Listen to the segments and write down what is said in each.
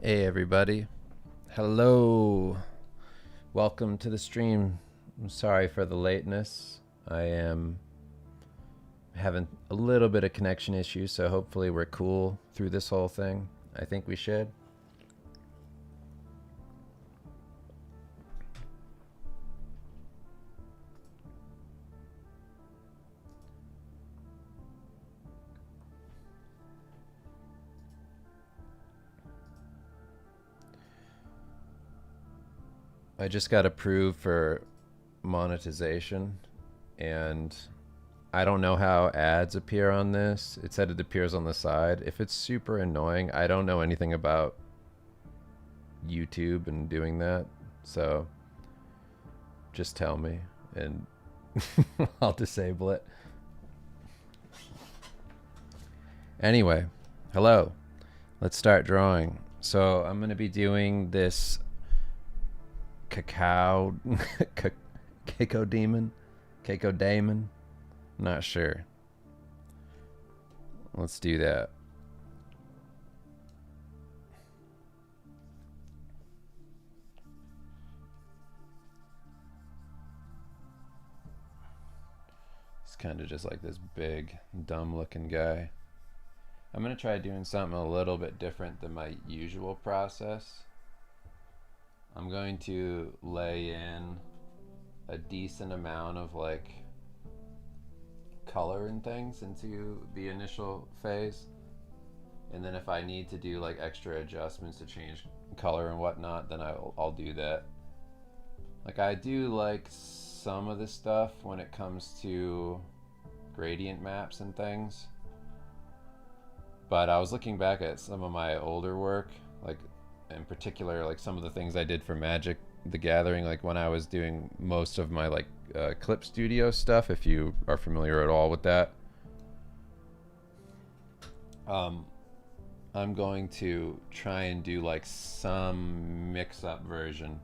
Hey everybody. Hello. Welcome to the stream. I'm sorry for the lateness. I am having a little bit of connection issues, so hopefully we're cool through this whole thing. I think we should. I just got approved for monetization, and I don't know how ads appear on this. It said it appears on the side. If it's super annoying, I don't know anything about YouTube and doing that, so just tell me and I'll disable it. Anyway, hello. Let's start drawing. So I'm going to be doing this cacao Keiko demon, Keiko daemon. Not sure. Let's do that. It's kind of just like this big, dumb looking guy. I'm going to try doing something a little bit different than my usual process. I'm going to lay in a decent amount of like color and things into the initial phase, and then if I need to do like extra adjustments to change color and whatnot, then I'll do that. Like I do like some of this stuff when it comes to gradient maps and things, but I was looking back at some of my older work, like in particular like some of the things I did for Magic the Gathering, like when I was doing most of my like Clip Studio stuff, if you are familiar at all with that. I'm going to try and do like some mix-up version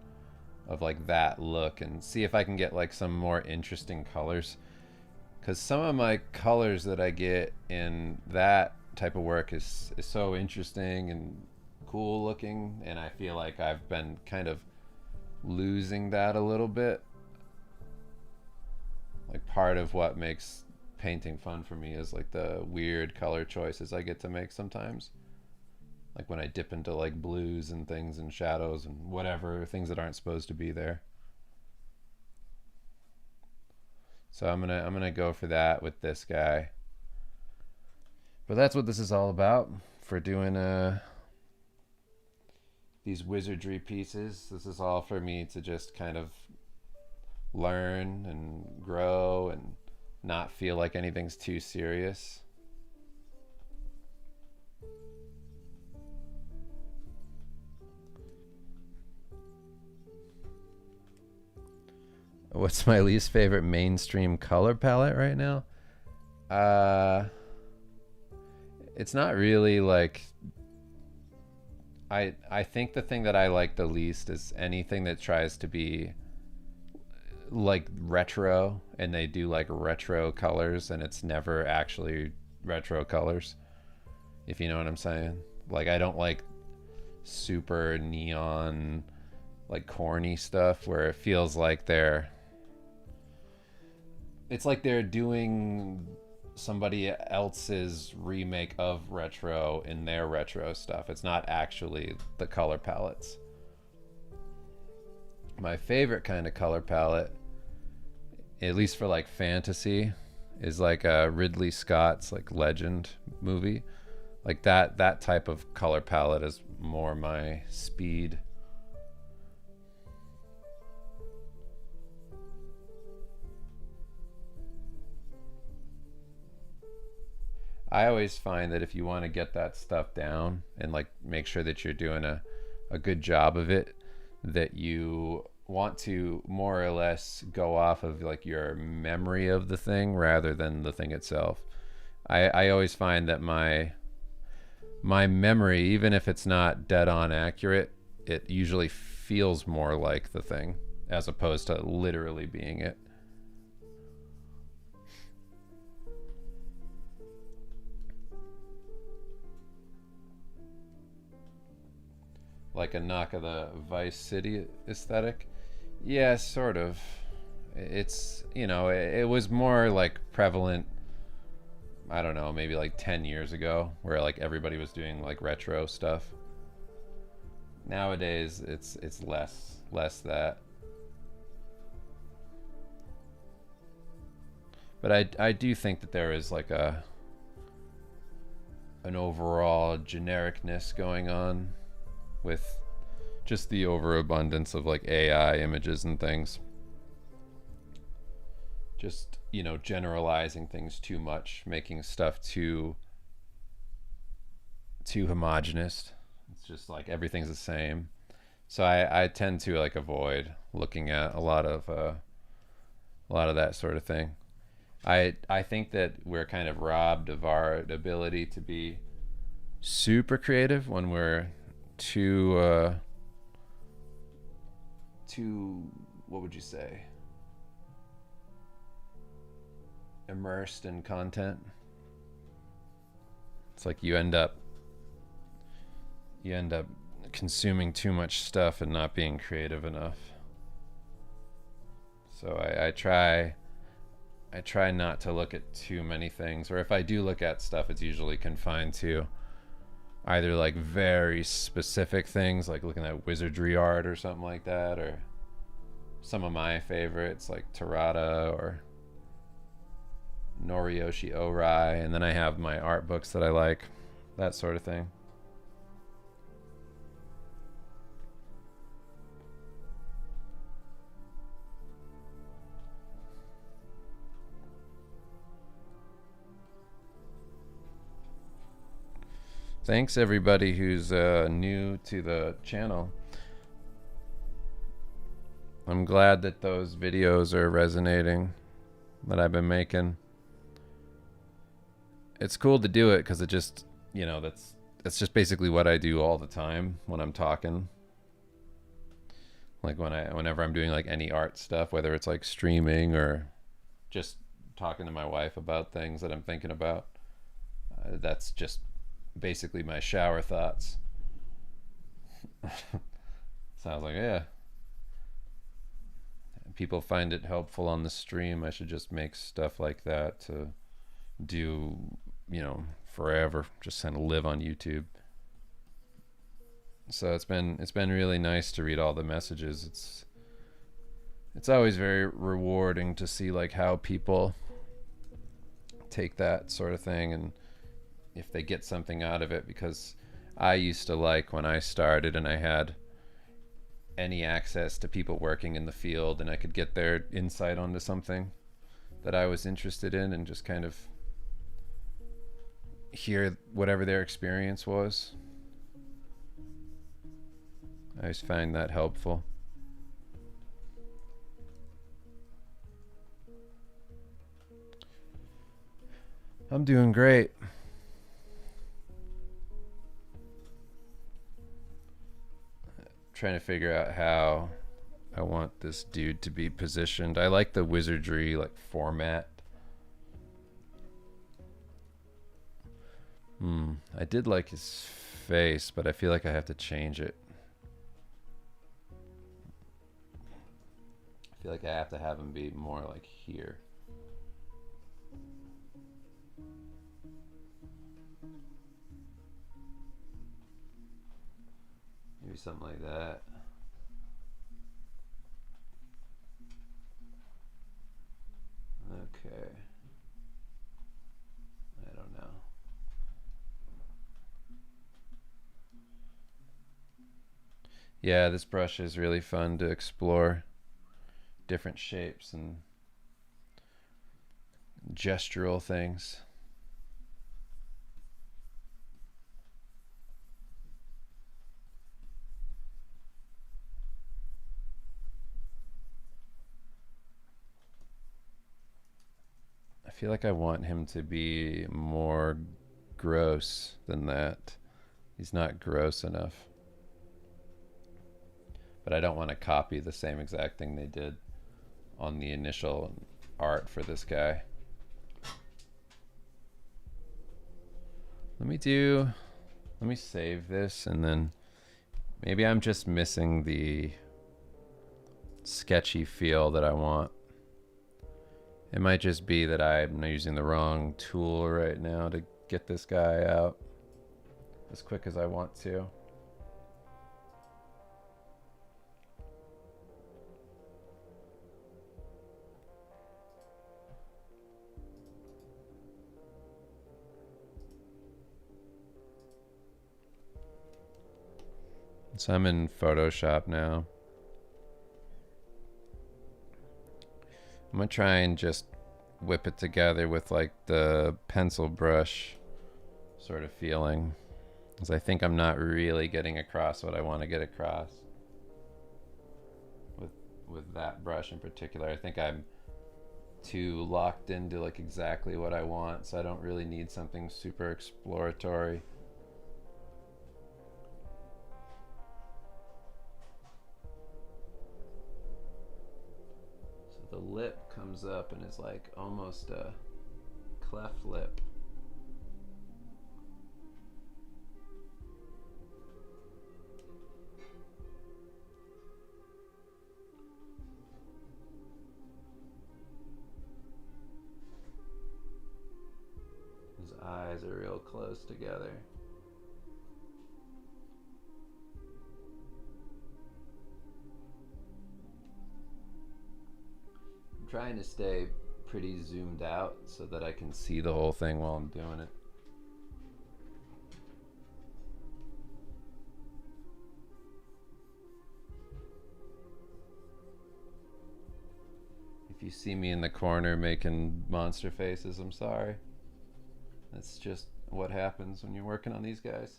of like that look and see if I can get like some more interesting colors, because some of my colors that I get in that type of work is so interesting and cool looking, and I feel like I've been kind of losing that a little bit. Like part of what makes painting fun for me is like the weird color choices I get to make sometimes. Like when I dip into like blues and things and shadows and whatever, things that aren't supposed to be there. So I'm gonna go for that with this guy. But that's what this is all about for doing these wizardry pieces. This is all for me to just kind of learn and grow and not feel like anything's too serious. What's my least favorite mainstream color palette right now? It's not really like I think the thing that I like the least is anything that tries to be like retro and they do like retro colors and it's never actually retro colors, if you know what I'm saying. Like I don't like super neon like corny stuff where it feels like it's like they're doing somebody else's remake of retro in their retro stuff. It's not actually the color palettes. My favorite kind of color palette, at least for like fantasy, is like a Ridley Scott's like Legend movie. Like that type of color palette is more my speed. I always find that if you want to get that stuff down and like make sure that you're doing a good job of it, that you want to more or less go off of like your memory of the thing rather than the thing itself. I always find that my memory, even if it's not dead on accurate, it usually feels more like the thing as opposed to literally being it. like a knock of the Vice City aesthetic. Yeah, sort of. It's, you know, it was more like prevalent, I don't know, maybe like 10 years ago, where like everybody was doing like retro stuff. Nowadays it's less that. But I do think that there is like an overall genericness going on with just the overabundance of like AI images and things. Just, you know, generalizing things too much, making stuff too homogenous. It's just like everything's the same. So I tend to like avoid looking at a lot of that sort of thing. I think that we're kind of robbed of our ability to be super creative when we're too what would you say, immersed in content. It's like you end up consuming too much stuff and not being creative enough. So I try not to look at too many things, or if I do look at stuff, it's usually confined to either like very specific things, like looking at wizardry art or something like that, or some of my favorites like Tarada or Noriyoshi Orai, and then I have my art books that I like, that sort of thing. Thanks everybody who's new to the channel. I'm glad that those videos are resonating that I've been making. It's cool to do it because it just, you know, that's just basically what I do all the time when I'm talking. Like whenever I'm doing like any art stuff, whether it's like streaming or just talking to my wife about things that I'm thinking about, that's just basically my shower thoughts. Sounds like, yeah, people find it helpful on the stream. I should just make stuff like that to do, you know, forever, just kind of live on YouTube. So it's been really nice to read all the messages. It's always very rewarding to see like how people take that sort of thing and if they get something out of it, because I used to like when I started and I had any access to people working in the field and I could get their insight onto something that I was interested in and just kind of hear whatever their experience was. I always find that helpful. I'm doing great. Trying to figure out how I want this dude to be positioned. I like the wizardry like format. I did like his face, but I feel like I have to change it. I feel like I have to have him be more like here. Maybe something like that. Okay. I don't know. Yeah, this brush is really fun to explore different shapes and gestural things. I feel like I want him to be more gross than that. He's not gross enough. But I don't want to copy the same exact thing they did on the initial art for this guy. Let me save this and then Maybe I'm just missing the sketchy feel that I want. It might just be that I'm using the wrong tool right now to get this guy out as quick as I want to. So I'm in Photoshop now. I'm gonna try and just whip it together with like the pencil brush sort of feeling, because I think I'm not really getting across what I want to get across with that brush in particular. I think I'm too locked into like exactly what I want, so I don't really need something super exploratory. The lip comes up and is like almost a cleft lip. His eyes are real close together. I'm trying to stay pretty zoomed out so that I can see the whole thing while I'm doing it. If you see me in the corner making monster faces, I'm sorry. That's just what happens when you're working on these guys.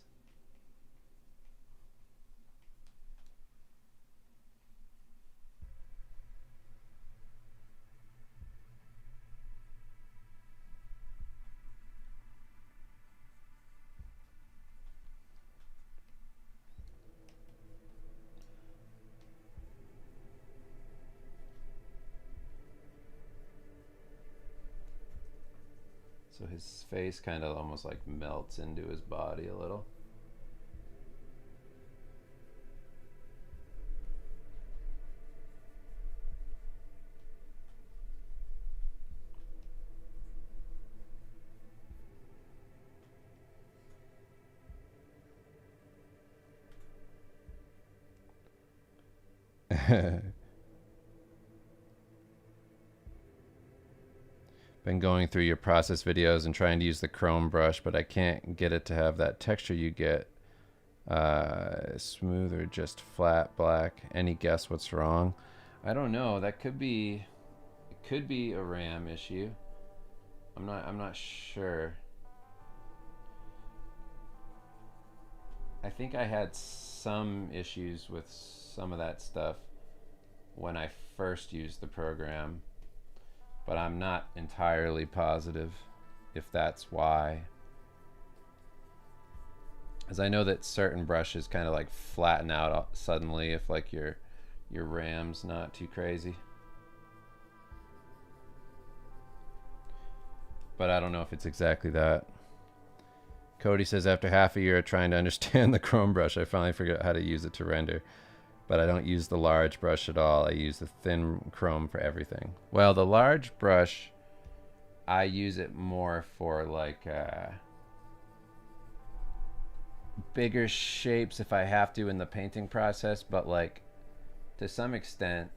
So his face kind of almost like melts into his body a little. Been going through your process videos and trying to use the chrome brush, but I can't get it to have that texture you get. Smooth or just flat black. Any guess what's wrong? I don't know. That could be, it could be a RAM issue. I'm not sure. I think I had some issues with some of that stuff when I first used the program, but I'm not entirely positive if that's why. As I know that certain brushes kind of like flatten out suddenly if like your RAM's not too crazy. But I don't know if it's exactly that. Cody says, after half a year of trying to understand the chrome brush, I finally figured out how to use it to render. But I don't use the large brush at all. I use the thin chrome for everything. Well, the large brush, I use it more for like bigger shapes if I have to in the painting process, but like to some extent,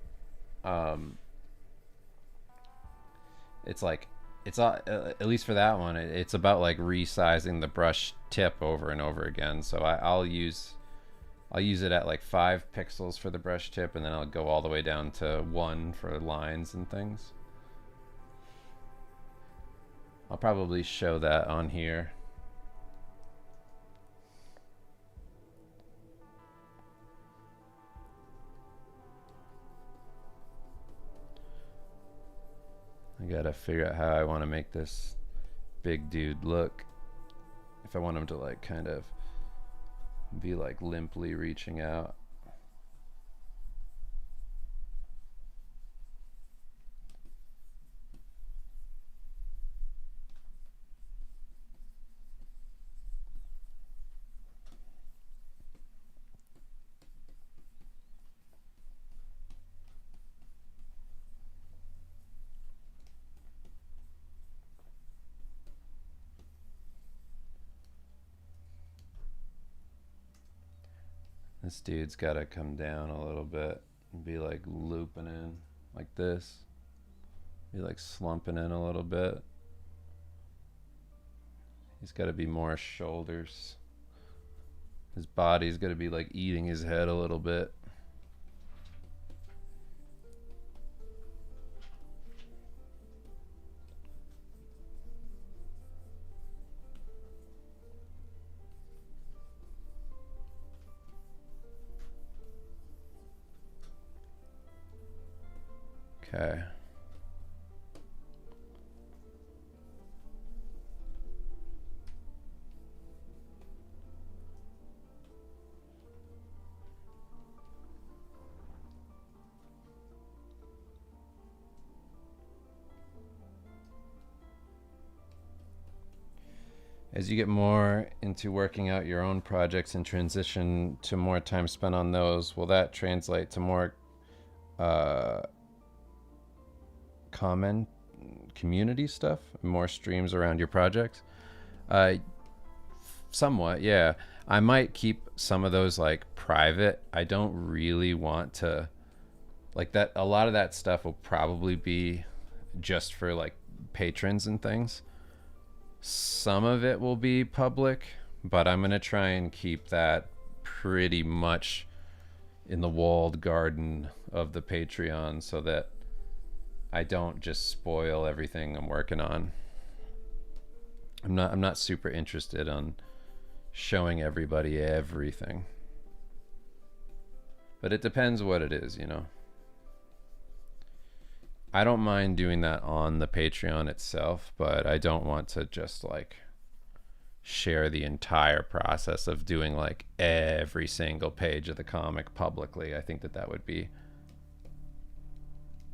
it's like it's at least for that one, it's about like resizing the brush tip over and over again. So I'll use it at like 5 pixels for the brush tip, and then I'll go all the way down to 1 for lines and things. I'll probably show that on here. I gotta figure out how I want to make this big dude look. If I want him to like kind of be like limply reaching out. This dude's got to come down a little bit and be like looping in like this. Be like slumping in a little bit. He's got to be more shoulders. His body's got to be like eating his head a little bit. Okay. As you get more into working out your own projects and transition to more time spent on those, will that translate to more common community stuff, more streams around your projects? Somewhat, yeah. I might keep some of those like private. I don't really want to like that. A lot of that stuff will probably be just for like patrons and things. Some of it will be public, but I'm going to try and keep that pretty much in the walled garden of the Patreon so that I don't just spoil everything I'm working on. I'm not super interested on showing everybody everything. But it depends what it is, you know. I don't mind doing that on the Patreon itself, but I don't want to just like share the entire process of doing like every single page of the comic publicly. I think that would be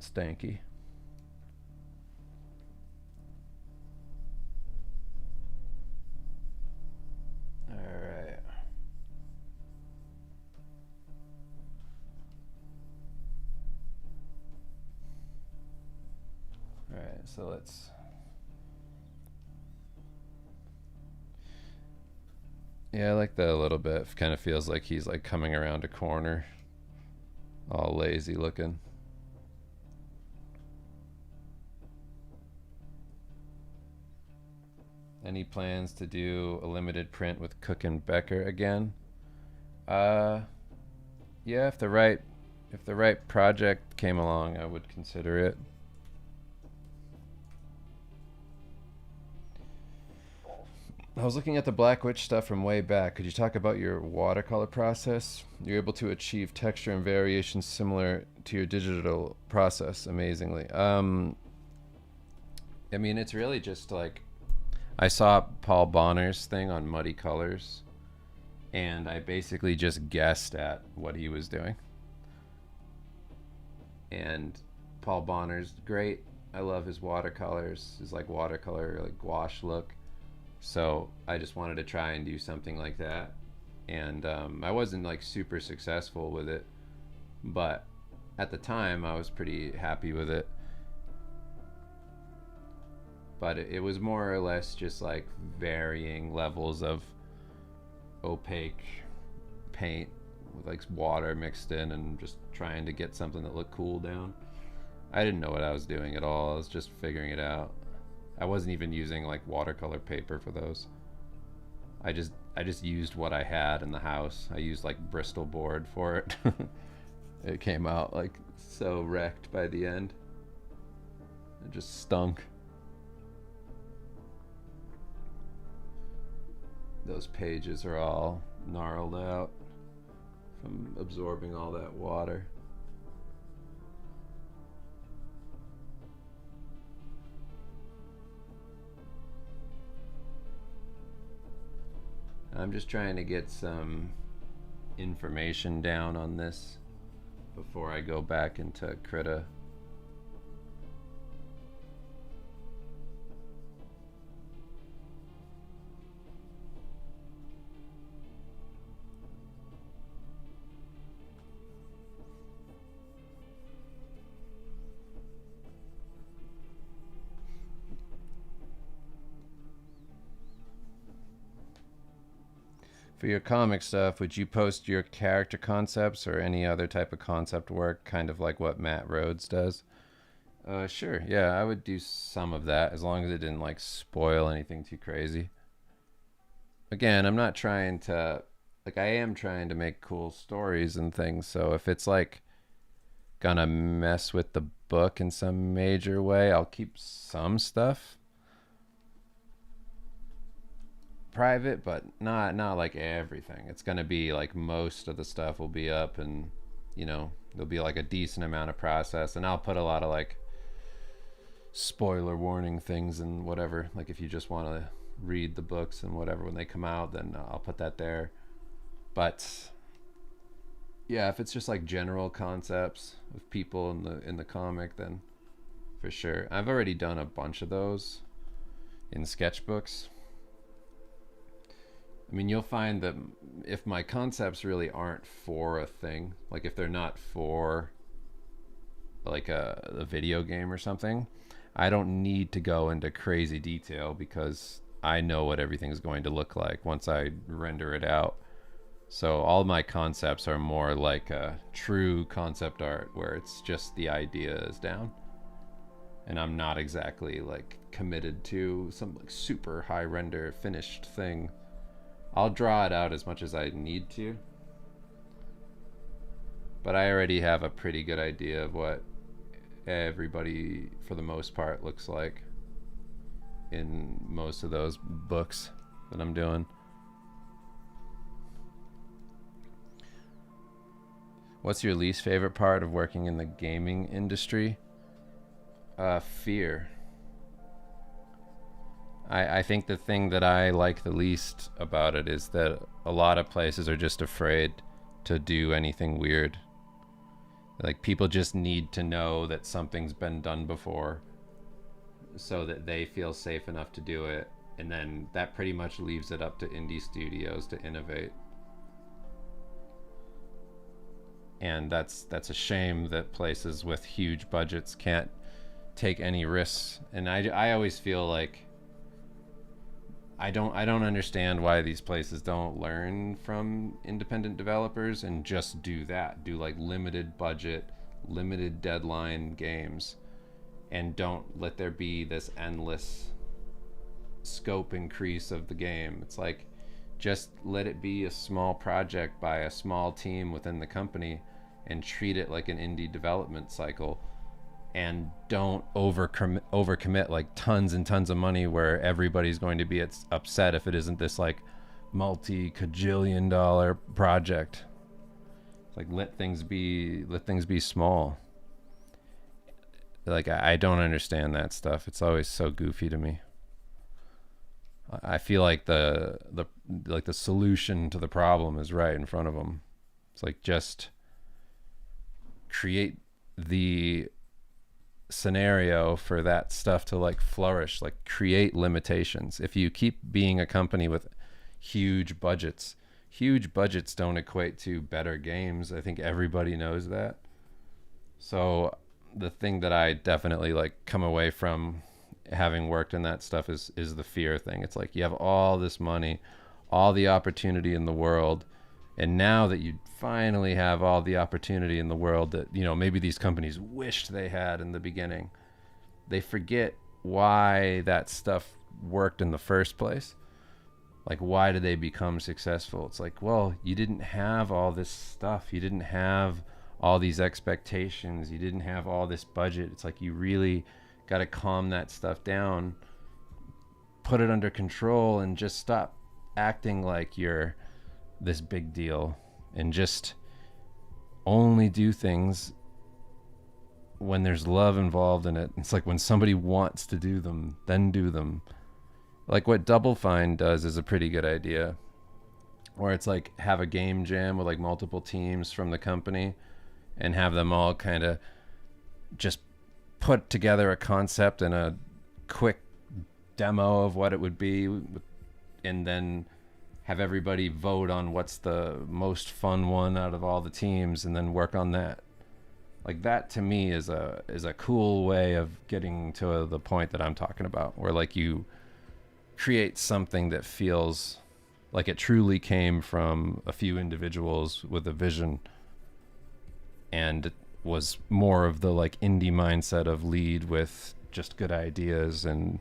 stanky. All right. All right, so let's... Yeah, I like that a little bit. It kind of feels like he's like coming around a corner, all lazy looking. Any plans to do a limited print with Cook and Becker again? Yeah, if the right project came along, I would consider it. I was looking at the Black Witch stuff from way back. Could you talk about your watercolor process? You're able to achieve texture and variation similar to your digital process amazingly. I mean, it's really just like, I saw Paul Bonner's thing on Muddy Colors, and I basically just guessed at what he was doing. And Paul Bonner's great. I love his watercolors, his like watercolor, like gouache look. So I just wanted to try and do something like that. And I wasn't like super successful with it, but at the time I was pretty happy with it. But it was more or less just like varying levels of opaque paint with like water mixed in and just trying to get something that looked cool down. I didn't know what I was doing at all. I was just figuring it out. I wasn't even using like watercolor paper for those. I just used what I had in the house. I used like Bristol board for it. It came out like so wrecked by the end. It just stunk. Those pages are all gnarled out from absorbing all that water. I'm just trying to get some information down on this before I go back into Krita. For your comic stuff, would you post your character concepts or any other type of concept work, kind of like what Matt Rhodes does? Sure. Yeah, I would do some of that as long as it didn't like spoil anything too crazy. Again, I'm not trying to like I am trying to make cool stories and things. So if it's like gonna mess with the book in some major way, I'll keep some stuff private, but not like everything. It's gonna be like most of the stuff will be up, and there'll be like a decent amount of process, and I'll put a lot of like spoiler warning things and whatever. Like if you just want to read the books and whatever when they come out, then I'll put that there. But yeah, if it's just like general concepts of people in the comic, then for sure. I've already done a bunch of those in sketchbooks. I mean, you'll find that if my concepts really aren't for a thing, like if they're not for like a video game or something, I don't need to go into crazy detail because I know what everything's going to look like once I render it out. So all my concepts are more like a true concept art where it's just the idea is down. And I'm not exactly like committed to some like super high render finished thing. I'll draw it out as much as I need to. But I already have a pretty good idea of what everybody, for the most part, looks like in most of those books that I'm doing. What's your least favorite part of working in the gaming industry? Fear. I think the thing that I like the least about it is that a lot of places are just afraid to do anything weird. Like people just need to know that something's been done before so that they feel safe enough to do it. And then that pretty much leaves it up to indie studios to innovate. And that's a shame that places with huge budgets can't take any risks. And I always feel like I don't understand why these places don't learn from independent developers and just do that. Do like limited budget, limited deadline games, and don't let there be this endless scope increase of the game. It's like just let it be a small project by a small team within the company and treat it like an indie development cycle. And don't overcommit like tons and tons of money where everybody's going to be upset if it isn't this like multi-cajillion dollar project. It's like let things be small. Like I don't understand that stuff. It's always so goofy to me. I feel like the solution to the problem is right in front of them. It's like just create the scenario for that stuff to like flourish, like create limitations. If you keep being a company with huge budgets don't equate to better games. I think everybody knows that. So the thing that I definitely like come away from having worked in that stuff is the fear thing. It's like you have all this money, all the opportunity in the world, and now that you finally have all the opportunity in the world that, maybe these companies wished they had in the beginning, they forget why that stuff worked in the first place. Like, why did they become successful? It's like, well, you didn't have all this stuff. You didn't have all these expectations. You didn't have all this budget. It's like you really got to calm that stuff down, put it under control, and just stop acting like you're this big deal and just only do things when there's love involved in it. It's like when somebody wants to do them, then do them. Like what Double Fine does is a pretty good idea, where it's like have a game jam with like multiple teams from the company and have them all kind of just put together a concept and a quick demo of what it would be, and then have everybody vote on what's the most fun one out of all the teams and then work on that. Like that to me is a cool way of getting to the point that I'm talking about, where like you create something that feels Like it truly came from a few individuals with a vision, and was more of the like indie mindset of lead with just good ideas, and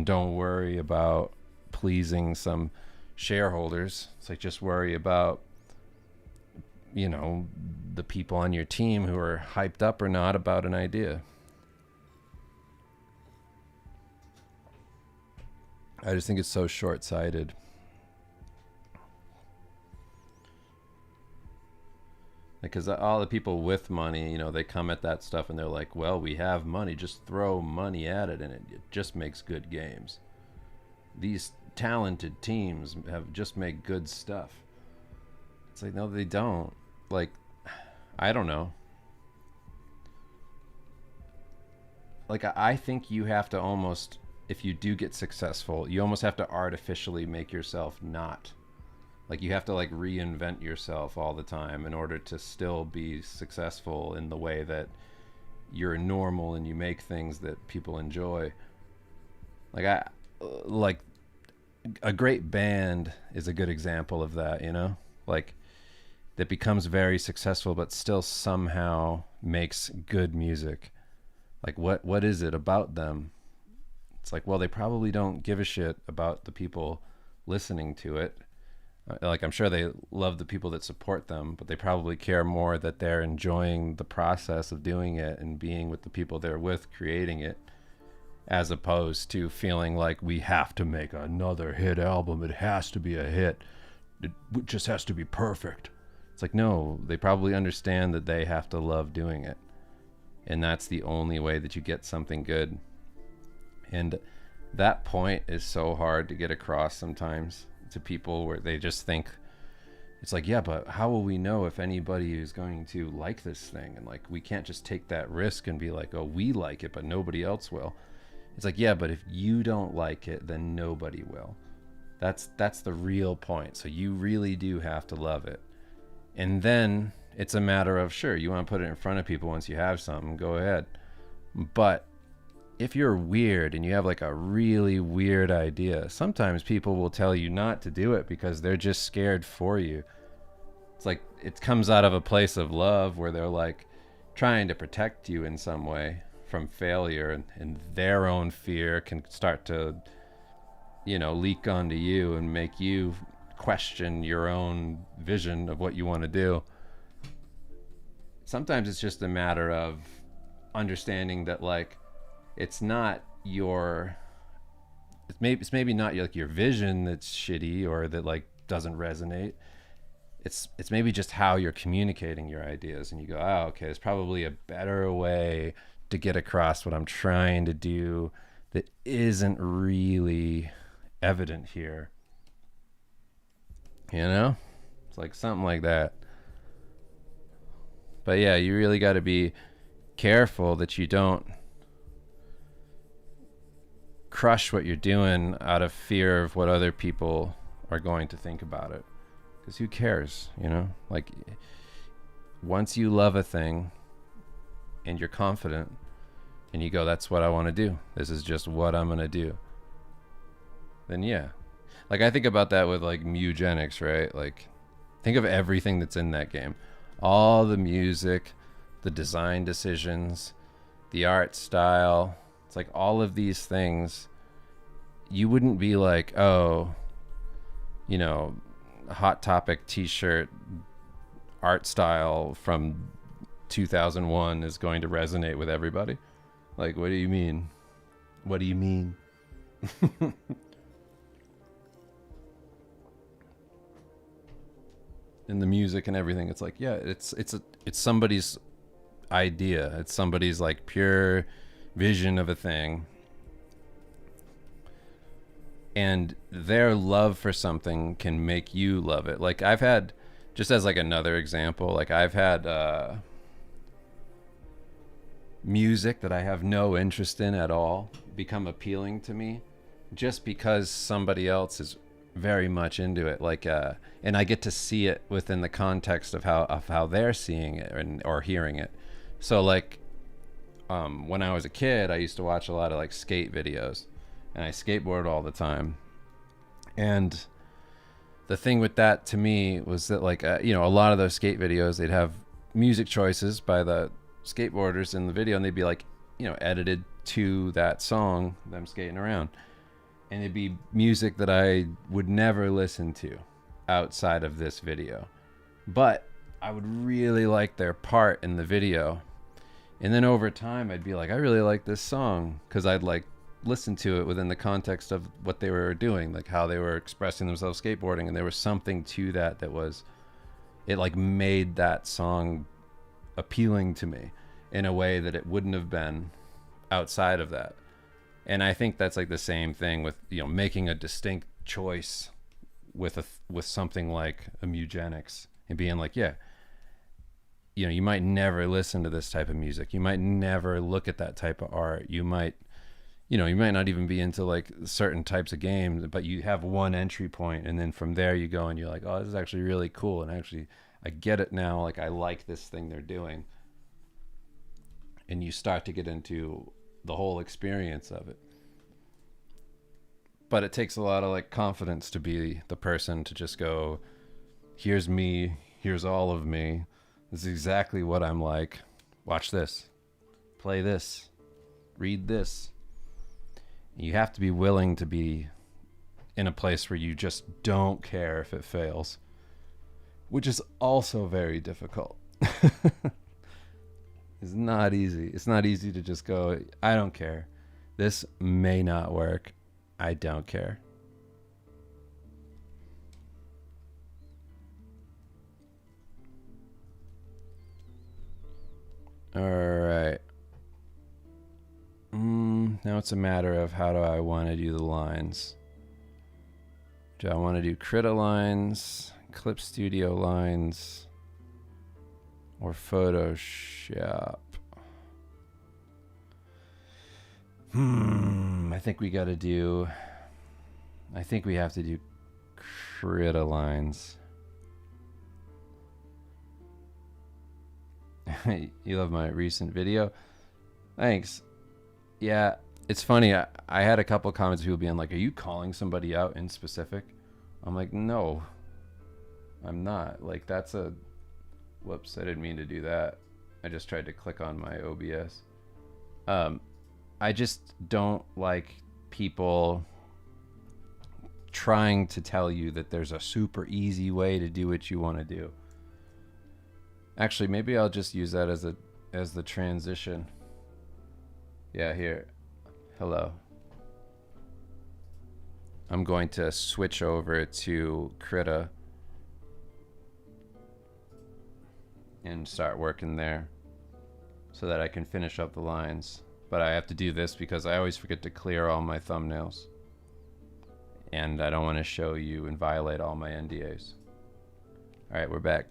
don't worry about pleasing some shareholders. It's like, just worry about, you know, the people on your team who are hyped up or not about an idea. I just think it's so short-sighted. Because all the people with money, you know, they come at that stuff and they're like, well, we have money, just throw money at it and it just makes good games. These talented teams have just make good stuff. It's like, no, they don't. Like, I don't know. Like, I think you have to almost, if you do get successful, you almost have to artificially make yourself not. Like, you have to like reinvent yourself all the time in order to still be successful in the way that you're normal and you make things that people enjoy. Like a great band is a good example of that, you know? Like, that becomes very successful but still somehow makes good music. Like, what is it about them? It's like, well, they probably don't give a shit about the people listening to it. Like, I'm sure they love the people that support them, but they probably care more that they're enjoying the process of doing it and being with the people they're with creating it, as opposed to feeling like we have to make another hit album. It has to be a hit. It just has to be perfect. It's like, no, they probably understand that they have to love doing it. And that's the only way that you get something good. And that point is so hard to get across sometimes to people, where they just think, it's like, yeah, but how will we know if anybody is going to like this thing? And like, we can't just take that risk and be like, oh, we like it, but nobody else will. It's like, yeah, but if you don't like it, then nobody will. That's the real point. So you really do have to love it. And then it's a matter of, sure, you want to put it in front of people once you have something, go ahead. But if you're weird and you have like a really weird idea, sometimes people will tell you not to do it because they're just scared for you. It's like, it comes out of a place of love where they're like trying to protect you in some way from failure, and their own fear can start to, you know, leak onto you and make you question your own vision of what you want to do. Sometimes it's just a matter of understanding that, like, it's not your, it's maybe not like your vision that's shitty or that like doesn't resonate. It's maybe just how you're communicating your ideas, and you go, oh, okay, there's probably a better way to get across what I'm trying to do that isn't really evident here. You know? It's like something like that. But yeah, you really got to be careful that you don't crush what you're doing out of fear of what other people are going to think about it. Because who cares, you know? Like, once you love a thing and you're confident and you go, that's what I want to do, this is just what I'm going to do, then yeah. Like, I think about that with like Mugenics, right? Like, think of everything that's in that game. All the music, the design decisions, the art style. It's like all of these things, you wouldn't be like, oh, you know, Hot Topic t-shirt art style from 2001 is going to resonate with everybody. Like, what do you mean? What do you mean? In the music and everything, it's like, yeah, it's somebody's idea. It's somebody's like pure vision of a thing. And their love for something can make you love it. Like, I've had, just as like another example, like I've had music that I have no interest in at all become appealing to me just because somebody else is very much into it. Like, and I get to see it within the context of how they're seeing it or hearing it. So like, when I was a kid, I used to watch a lot of like skate videos, and I skateboarded all the time. And the thing with that to me was that like you know, a lot of those skate videos, they'd have music choices by the skateboarders in the video, and they'd be like, you know, edited to that song, them skating around, and it'd be music that I would never listen to outside of this video, but I would really like their part in the video. And then over time I'd be like, I really like this song, because I'd like listen to it within the context of what they were doing, like how they were expressing themselves skateboarding, and there was something to that that was, it like made that song appealing to me in a way that it wouldn't have been outside of that. And I think that's like the same thing with, you know, making a distinct choice with something like a Mugenics, and being like, yeah, you know, you might never listen to this type of music, you might never look at that type of art, you might, you know, you might not even be into like certain types of games, but you have one entry point, and then from there you go and you're like, oh, this is actually really cool, and actually I get it now, like I like this thing they're doing. And you start to get into the whole experience of it. But it takes a lot of like confidence to be the person to just go, here's me, here's all of me, this is exactly what I'm like, watch this, play this, read this. You have to be willing to be in a place where you just don't care if it fails, which is also very difficult. It's not easy. It's not easy to just go, I don't care. This may not work. I don't care. All right. Now it's a matter of how do I want to do the lines. Do I want to do Krita lines, Clip Studio lines, or Photoshop? I think we have to do Krita lines. You love my recent video? Thanks. Yeah, it's funny. I had a couple comments of people being like, are you calling somebody out in specific? I'm like, no, I'm not. Like, that's a... Whoops, I didn't mean to do that. I just tried to click on my OBS. I just don't like people trying to tell you that there's a super easy way to do what you want to do. Actually, maybe I'll just use that as the transition. Yeah, here. Hello. I'm going to switch over to Krita and start working there so that I can finish up the lines. But I have to do this because I always forget to clear all my thumbnails, and I don't want to show you and violate all my NDAs. All right, we're back.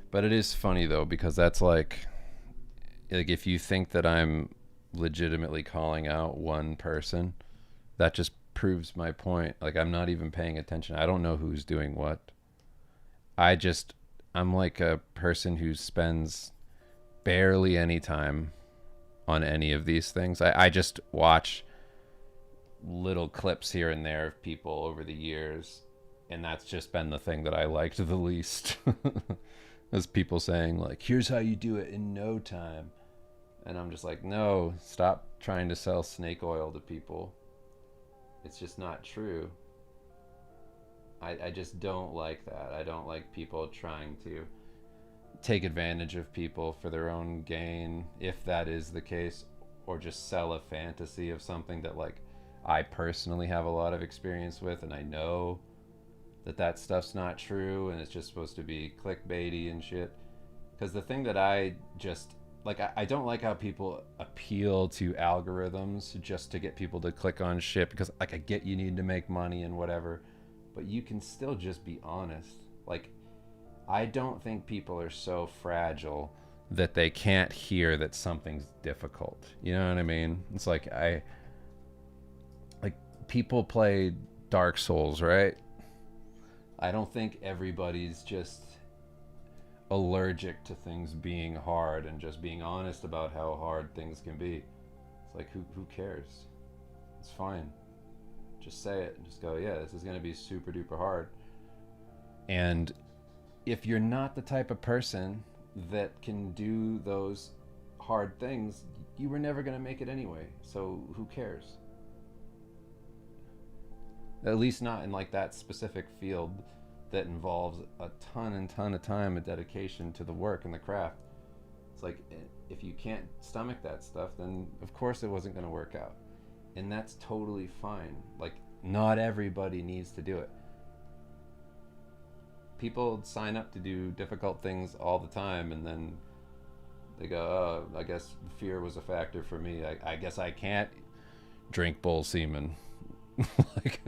But it is funny though, because that's like if you think that I'm legitimately calling out one person, that just proves my point. Like, I'm not even paying attention. I don't know who's doing what. I'm like a person who spends barely any time on any of these things. I just watch little clips here and there of people over the years, and that's just been the thing that I liked the least. As people saying like, here's how you do it in no time. And I'm just like, no, stop trying to sell snake oil to people. It's just not true. I just don't like that. I don't like people trying to take advantage of people for their own gain, if that is the case, or just sell a fantasy of something that like I personally have a lot of experience with, and I know that stuff's not true, and it's just supposed to be clickbaity and shit. Because the thing that I just like, I don't like how people appeal to algorithms just to get people to click on shit, because like, I get you need to make money and whatever, but you can still just be honest. Like, I don't think people are so fragile that they can't hear that something's difficult. You know what I mean? It's like, people play Dark Souls, right? I don't think everybody's just allergic to things being hard and just being honest about how hard things can be. It's like, who cares? It's fine. Just say it and just go, yeah, this is going to be super duper hard. And if you're not the type of person that can do those hard things, you were never going to make it anyway. So who cares? At least not in like that specific field that involves a ton and ton of time and dedication to the work and the craft. It's like, if you can't stomach that stuff, then of course it wasn't going to work out. And that's totally fine. Like, not everybody needs to do it. People sign up to do difficult things all the time, and then they go, oh, I guess fear was a factor for me. I guess I can't drink bull semen. Like,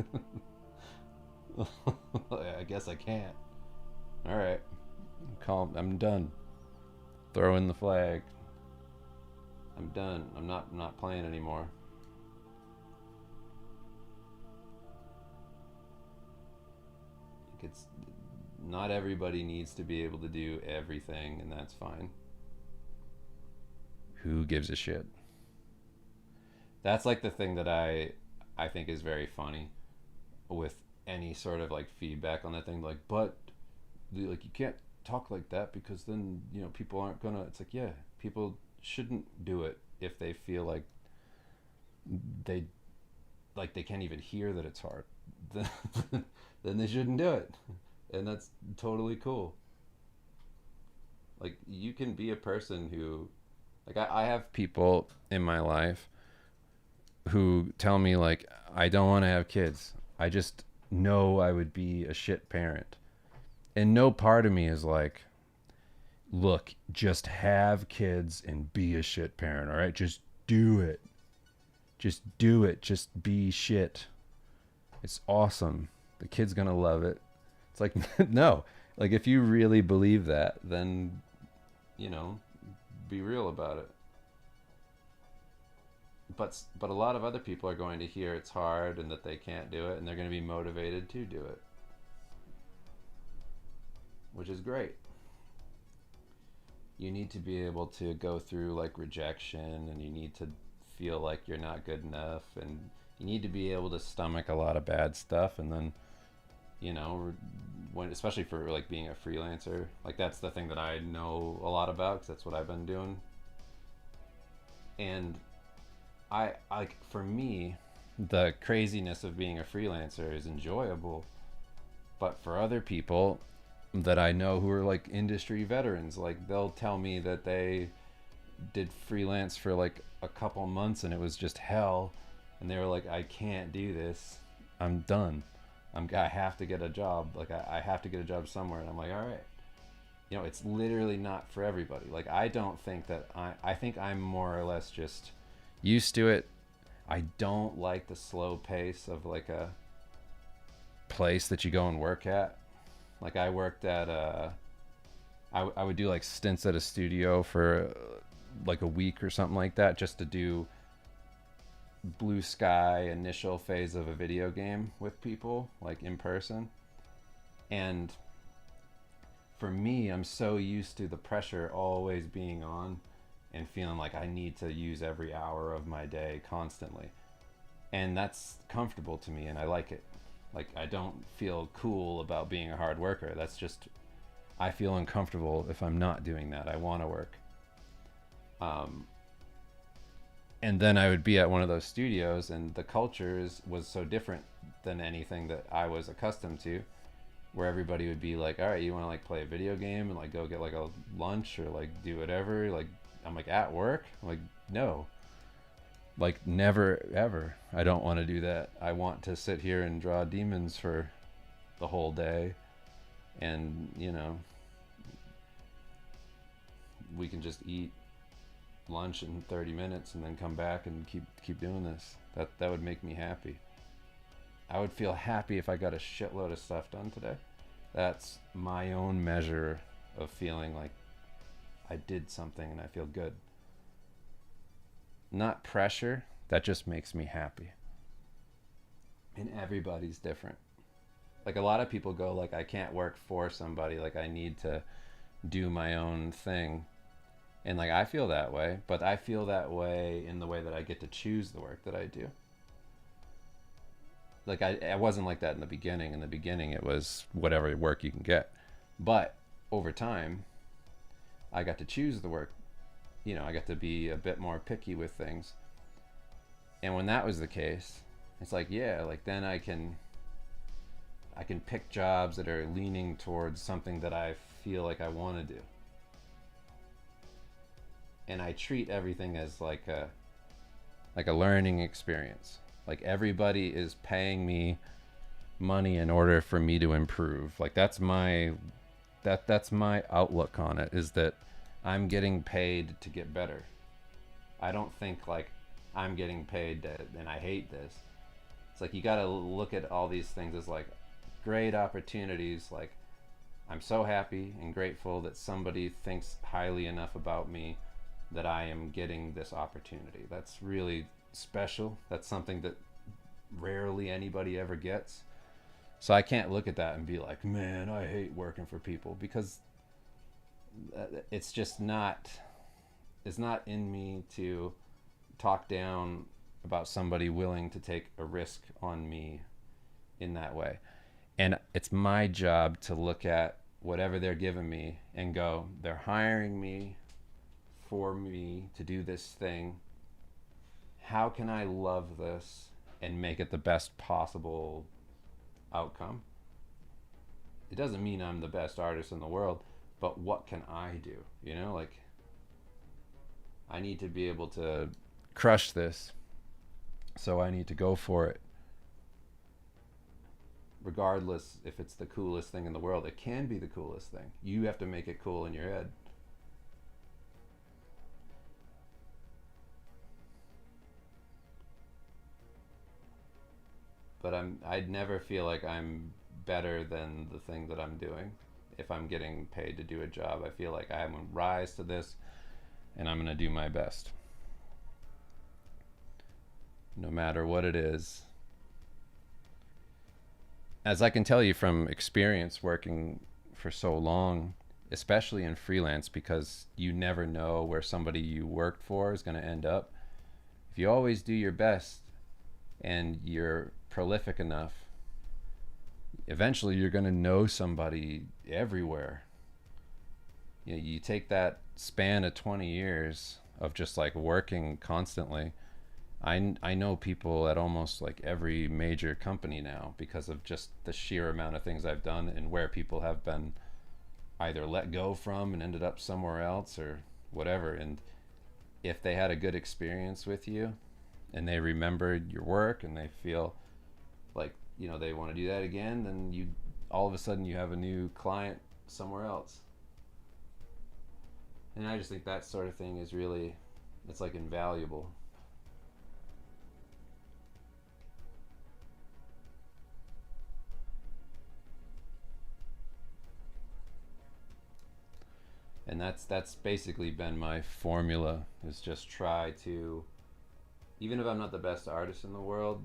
I guess I can't. All right, I'm done. Throw in the flag. I'm done. I'm not playing anymore. It's not everybody needs to be able to do everything, and that's fine. Who gives a shit? That's like the thing that I think is very funny with any sort of like feedback on that thing. Like, but like you can't talk like that because then people aren't gonna. It's like, yeah, people shouldn't do it if they feel like they they can't even hear that it's hard. Then they shouldn't do it, and that's totally cool. Like, you can be a person who, like, I have people in my life who tell me like, I don't want to have kids. I just know I would be a shit parent. And no part of me is like, look, just have kids and be a shit parent, all right? Just do it. Just do it. Just be shit. It's awesome. The kid's going to love it. It's like, no. Like, if you really believe that, then, be real about it. But a lot of other people are going to hear it's hard and that they can't do it, and they're going to be motivated to do it, which is great. You need to be able to go through like rejection, and you need to feel like you're not good enough, and you need to be able to stomach a lot of bad stuff. And then when, especially for like being a freelancer, like that's the thing that I know a lot about, because that's what I've been doing. And I like, for me, the craziness of being a freelancer is enjoyable, but for other people that I know who are like industry veterans, like they'll tell me that they did freelance for like a couple months and it was just hell, and they were like, I can't do this, I'm done, I have to get a job, like I have to get a job somewhere. And I'm like, all right, it's literally not for everybody. Like, I don't think that I think I'm more or less just used to it. I don't like the slow pace of like a place that you go and work at. Like, I worked at I would do like stints at a studio for like a week or something like that, just to do blue sky initial phase of a video game with people, like in person. And for me, I'm so used to the pressure always being on and feeling like I need to use every hour of my day constantly. And that's comfortable to me, and I like it. Like, I don't feel cool about being a hard worker. That's just, I feel uncomfortable if I'm not doing that. I want to work. And then I would be at one of those studios, and the culture was so different than anything that I was accustomed to, where everybody would be like, all right, you want to like play a video game and like go get like a lunch or like do whatever. Like, I'm like, at work? I'm like, no. Like, never ever. I don't want to do that. I want to sit here and draw demons for the whole day, and we can just eat lunch in 30 minutes and then come back and keep doing this. That would make me happy. I would feel happy if I got a shitload of stuff done today. That's my own measure of feeling like I did something and I feel good. Not pressure. That just makes me happy. And everybody's different. Like a lot of people go like, I can't work for somebody, like I need to do my own thing. And like I feel that way, but I feel that way in the way that I get to choose the work that I do. Like I wasn't like that in the beginning. In the beginning it was whatever work you can get. But over time I got to choose the work. You know, I got to be a bit more picky with things. And when that was the case, it's like, yeah, like then I can pick jobs that are leaning towards something that I feel like I want to do. And I treat everything as like a learning experience. Like everybody is paying me money in order for me to improve. Like that's my outlook on it, is that I'm getting paid to get better. I don't think like I'm getting paid to, and I hate this. It's like you got to look at all these things as like great opportunities. Like I'm so happy and grateful that somebody thinks highly enough about me that I am getting this opportunity. That's really special. That's something that rarely anybody ever gets. So I can't look at that and be like, man, I hate working for people, because it's just not, it's not in me to talk down about somebody willing to take a risk on me in that way. And it's my job to look at whatever they're giving me and go, they're hiring me for me to do this thing. How can I love this and make it the best possible outcome? It doesn't mean I'm the best artist in the world, but what can I do? You know, like I need to be able to crush this, so I need to go for it. Regardless if it's the coolest thing in the world, it can be the coolest thing. You have to make it cool in your head. But I'd never feel like I'm better than the thing that I'm doing. If I'm getting paid to do a job, I feel like I'm gonna rise to this and I'm gonna do my best. No matter what it is. As I can tell you from experience working for so long, especially in freelance, because you never know where somebody you worked for is going to end up. If you always do your best and you're prolific enough, eventually you're going to know somebody everywhere. You know, you take that span of 20 years of just like working constantly. I know people at almost like every major company now because of just the sheer amount of things I've done and where people have been either let go from and ended up somewhere else or whatever. And if they had a good experience with you and they remembered your work and they feel like, you know, they want to do that again, then you all of a sudden you have a new client somewhere else. And I just think that sort of thing is really, it's like invaluable. And that's basically been my formula, is just try to, even if I'm not the best artist in the world,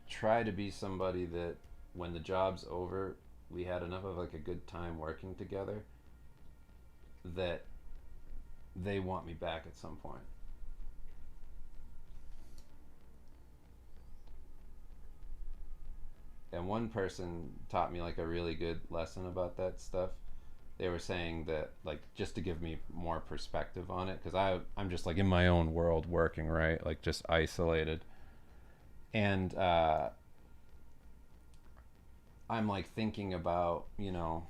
try to be somebody that when the job's over, we had enough of like a good time working together that they want me back at some point. And one person taught me like a really good lesson about that stuff. They were saying that, like, just to give me more perspective on it, because I'm just like in my own world working, right, like just isolated. And I'm like thinking about, you know,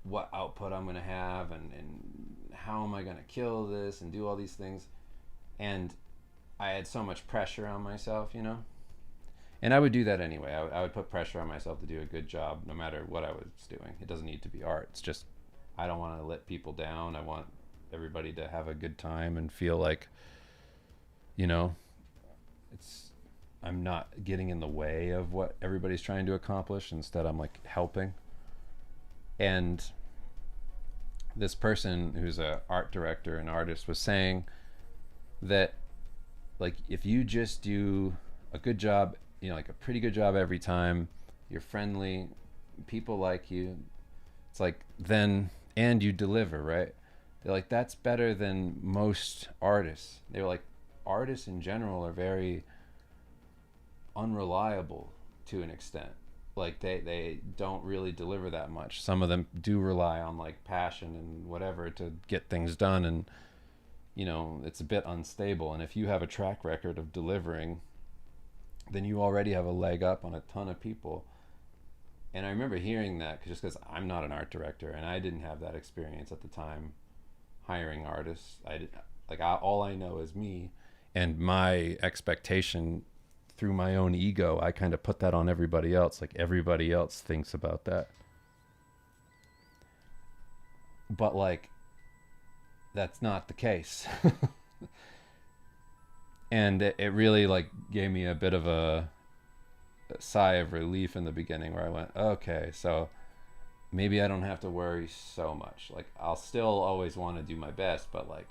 what output I'm going to have, and how am I going to kill this and do all these things. And I had so much pressure on myself, you know. And I would do that anyway. I would put pressure on myself to do a good job no matter what I was doing. It doesn't need to be art. It's just, I don't want to let people down. I want everybody to have a good time and feel like, you know, it's, I'm not getting in the way of what everybody's trying to accomplish. Instead, I'm like helping. And this person who's a art director and artist was saying that, like, if you just do a good job, you know, like a pretty good job every time, you're friendly, people like you. It's like, then, and you deliver, right? They're like, that's better than most artists. They were like, artists in general are very unreliable to an extent. Like they don't really deliver that much. Some of them do rely on like passion and whatever to get things done, and it's a bit unstable. And if you have a track record of delivering, then you already have a leg up on a ton of people. And I remember hearing that just because I'm not an art director and I didn't have that experience at the time hiring artists. All I know is me and my expectation through my own ego. I kind of put that on everybody else. Like everybody else thinks about that. But like, that's not the case. And it really like gave me a bit of a sigh of relief in the beginning where I went, okay, so maybe I don't have to worry so much. Like I'll still always want to do my best, but like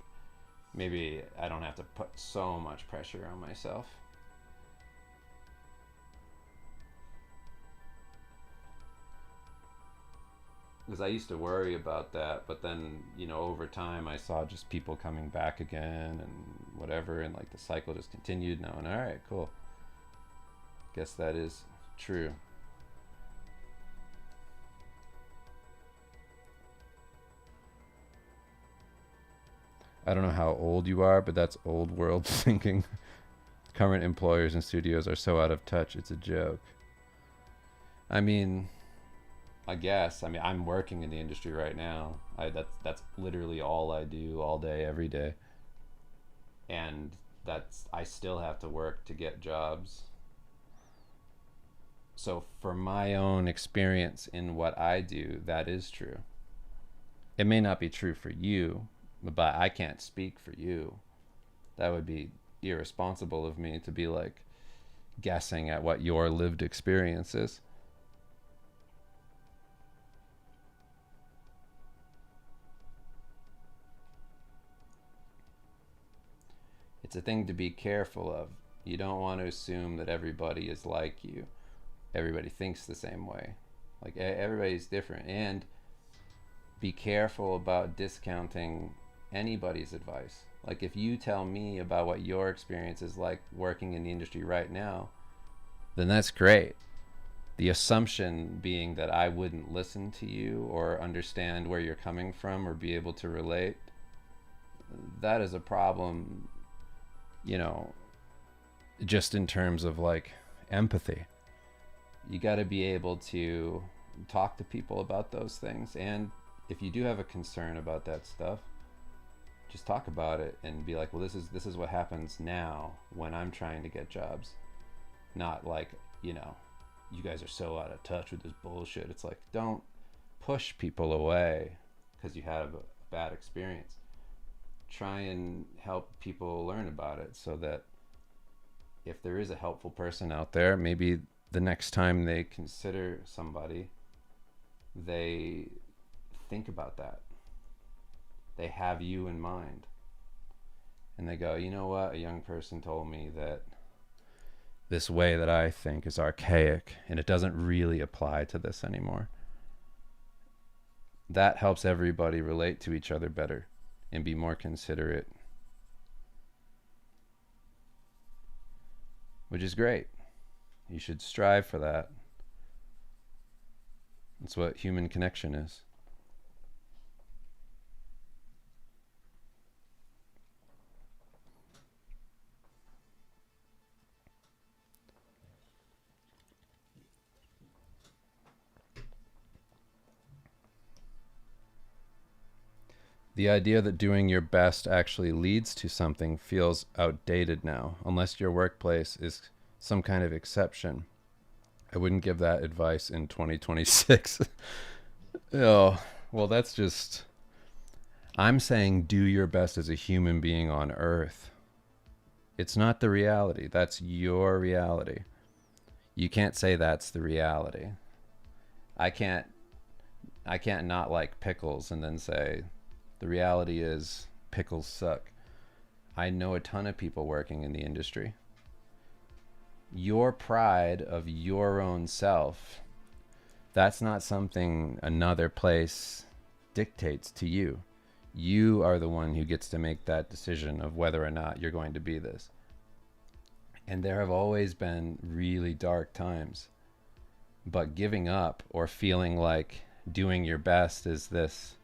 maybe I don't have to put so much pressure on myself. Because I used to worry about that, but then over time I saw just people coming back again and whatever, and like the cycle just continued. Now, and all right, cool. Guess that is true. I don't know how old you are, but that's old world thinking. Current employers and studios are so out of touch, it's a joke. I mean, I guess. I mean, I'm working in the industry right now. That's literally all I do all day, every day. And I still have to work to get jobs. So for my own experience in what I do, that is true. It may not be true for you, but I can't speak for you. That would be irresponsible of me to be like guessing at what your lived experience is. It's a thing to be careful of. You don't want to assume that everybody is like you. Everybody thinks the same way. Like everybody's different. And be careful about discounting anybody's advice. Like if you tell me about what your experience is like working in the industry right now, then that's great. The assumption being that I wouldn't listen to you or understand where you're coming from or be able to relate, that is a problem, you know, just in terms of like empathy. You got to be able to talk to people about those things. And if you do have a concern about that stuff, just talk about it and be like, well, this is what happens now when I'm trying to get jobs. Not like, you guys are so out of touch with this bullshit. It's like, don't push people away because you had a bad experience. Try and help people learn about it so that if there is a helpful person out there, maybe the next time they consider somebody, they think about that. They have you in mind. And they go, you know what? A young person told me that this way that I think is archaic and it doesn't really apply to this anymore. That helps everybody relate to each other better and be more considerate, which is great. You should strive for that. That's what human connection is. The idea that doing your best actually leads to something feels outdated now, unless your workplace is some kind of exception. I wouldn't give that advice in 2026. Oh, well, that's just. I'm saying do your best as a human being on Earth. It's not the reality. That's your reality. You can't say that's the reality. I can't not like pickles and then say the reality is pickles suck. I know a ton of people working in the industry. Your pride of your own self That's not something another place dictates to you. You are the one who gets to make that decision of whether or not you're going to be this. And there have always been really dark times. But giving up or feeling like doing your best is this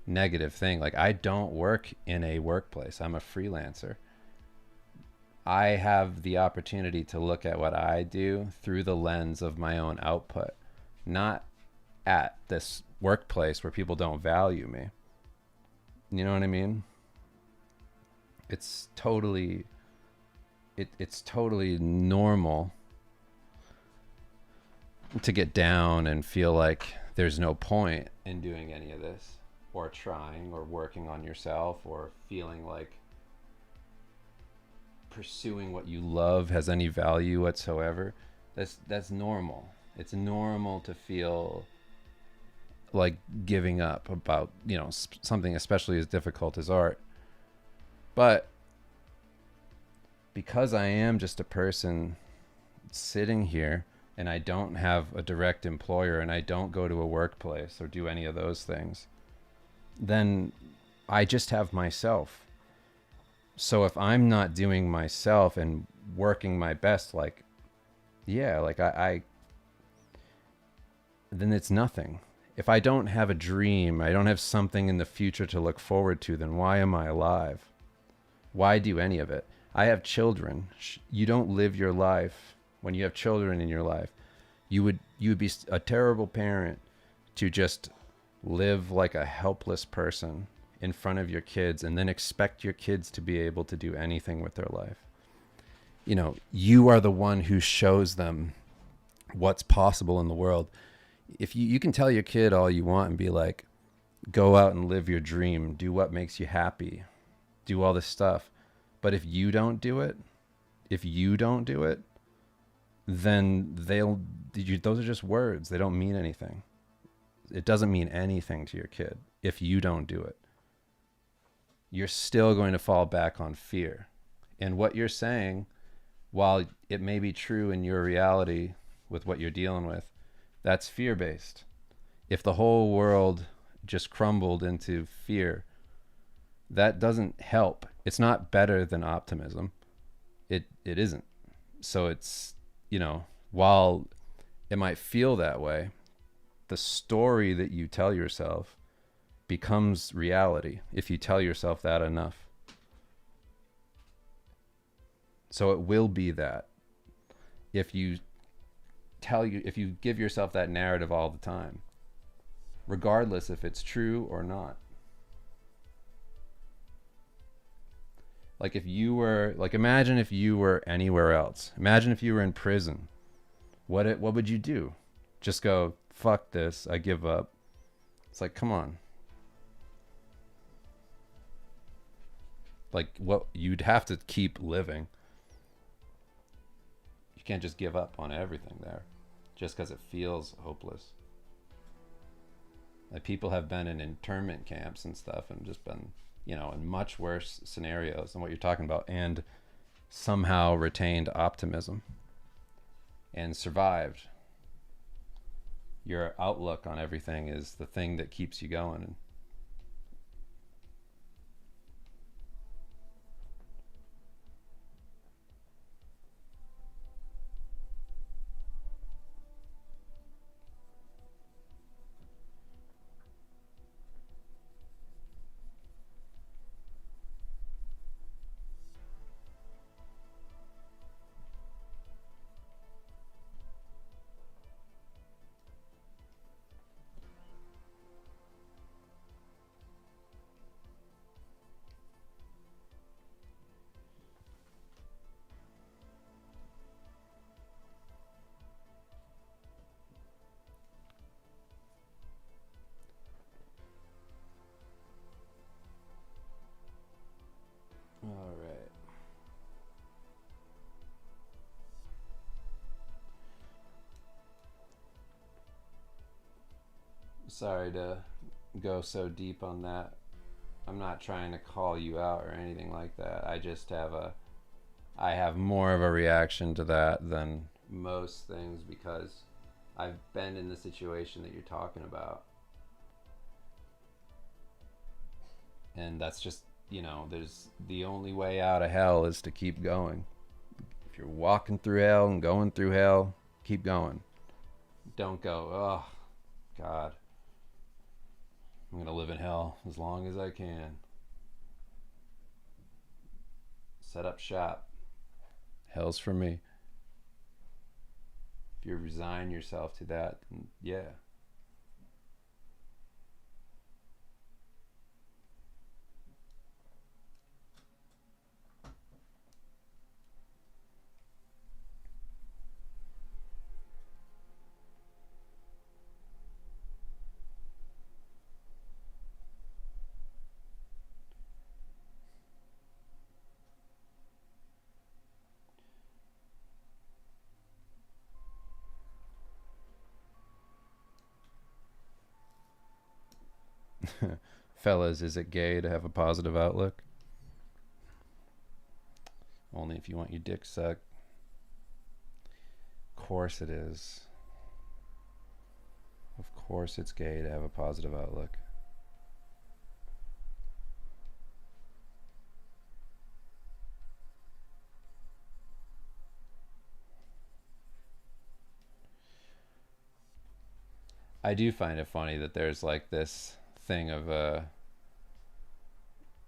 negative thing. Like, I don't work in a workplace, I'm a freelancer. I have the opportunity to look at what I do through the lens of my own output, not at this workplace where people don't value me. You know what I mean? It's totally it's totally normal to get down and feel like there's no point in doing any of this, or trying, or working on yourself, or feeling like pursuing what you love has any value whatsoever. That's normal. It's normal to feel like giving up about, something especially as difficult as art. But because I am just a person sitting here, and I don't have a direct employer, and I don't go to a workplace or do any of those things, then I just have myself. So if I'm not doing myself and working my best, like, yeah, like I then it's nothing. If I don't have a dream, I don't have something in the future to look forward to, then why am I alive? Why do any of it? I have children. You don't live your life when you have children in your life. You would be a terrible parent to just live like a helpless person in front of your kids and then expect your kids to be able to do anything with their life. You are the one who shows them what's possible in the world. If you can tell your kid all you want and be like, go out and live your dream, do what makes you happy, do all this stuff. But if you don't do it, then those are just words. They don't mean anything. It doesn't mean anything to your kid if you don't do it. You're still going to fall back on fear. And what you're saying, while it may be true in your reality with what you're dealing with, that's fear-based. If the whole world just crumbled into fear, that doesn't help. It's not better than optimism. It isn't. So it's, while it might feel that way, the story that you tell yourself becomes reality if you tell yourself that enough. So it will be that if you give yourself that narrative all the time, regardless if it's true or not. Like, imagine if you were anywhere else. Imagine if you were in prison. What would you do? Just go, fuck this, I give up. It's like, come on. Like, what, you'd have to keep living. You can't just give up on everything there just because it feels hopeless. Like, people have been in internment camps and stuff and just been, in much worse scenarios than what you're talking about, and somehow retained optimism and survived. Your outlook on everything is the thing that keeps you going. All right. Sorry to go so deep on that. I'm not trying to call you out or anything like that. I have more of a reaction to that than most things because I've been in the situation that you're talking about, and that's just, there's the only way out of hell is to keep going. If you're walking through hell and going through hell, keep going. Don't go, oh God, I'm gonna live in hell as long as I can. Set up shop. Hell's for me. If you resign yourself to that, then yeah. Fellas, is it gay to have a positive outlook? Only if you want your dick sucked. Of course it is. Of course it's gay to have a positive outlook. I do find it funny that there's like this thing of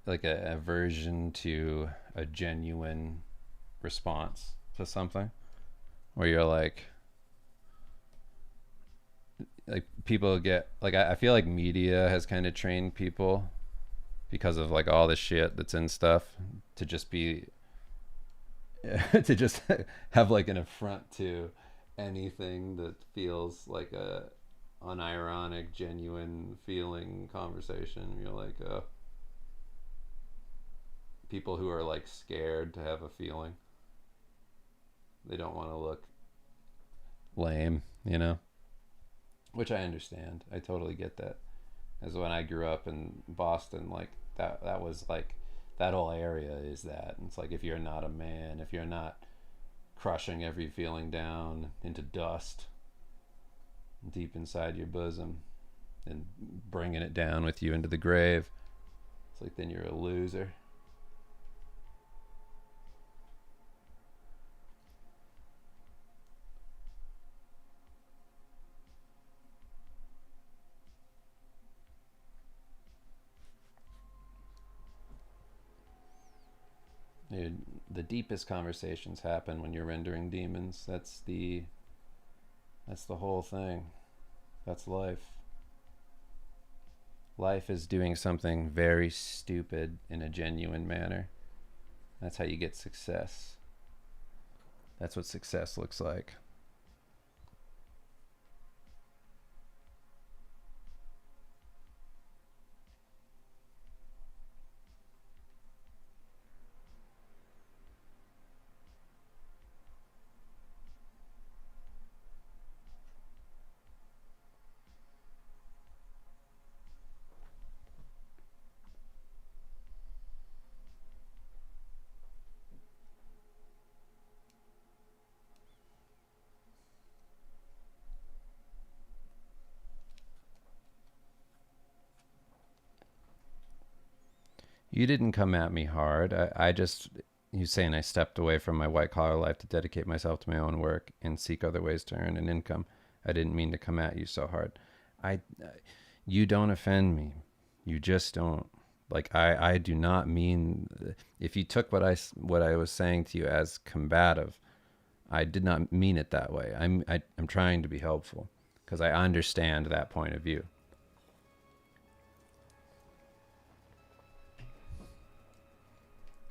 like a aversion to a genuine response to something, where you're like people get like I feel like media has kind of trained people because of like all the shit that's in stuff to just be to just have like an affront to anything that feels like a unironic, genuine feeling conversation. You're like, people who are like scared to have a feeling. They don't want to look lame, which I understand. I totally get that. As when I grew up in Boston, like that was like that whole area is that. It's like if you're not a man, if you're not crushing every feeling down into dust deep inside your bosom and bringing it down with you into the grave, it's like then you're a loser. Dude, the deepest conversations happen when you're rendering demons. That's the whole thing. That's life. Life is doing something very stupid in a genuine manner. That's how you get success. That's what success looks like. You didn't come at me hard. I just, you saying I stepped away from my white collar life to dedicate myself to my own work and seek other ways to earn an income. I didn't mean to come at you so hard. I, you don't offend me. You just don't. Like I do not mean. If you took what I was saying to you as combative, I did not mean it that way. I'm trying to be helpful because I understand that point of view.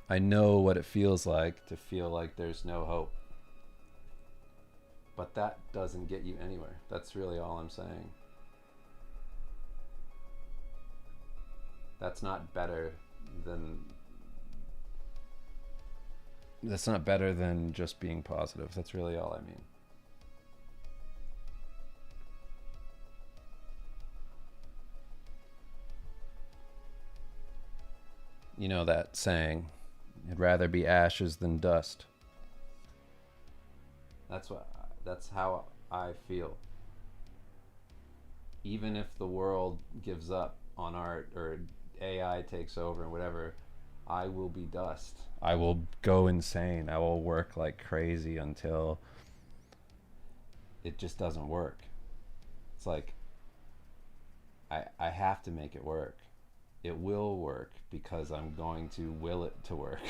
I know what it feels like to feel like there's no hope. But that doesn't get you anywhere. That's really all I'm saying. That's not better than that's not better than just being positive. That's really all I mean. You know that saying, "I'd rather be ashes than dust." That's how I feel. even if the world gives up on art or AI takes over and whatever, I will be dust. I will go insane. I will work like crazy until it just doesn't work. It's like I have to make it work. It will work because I'm going to will it to work.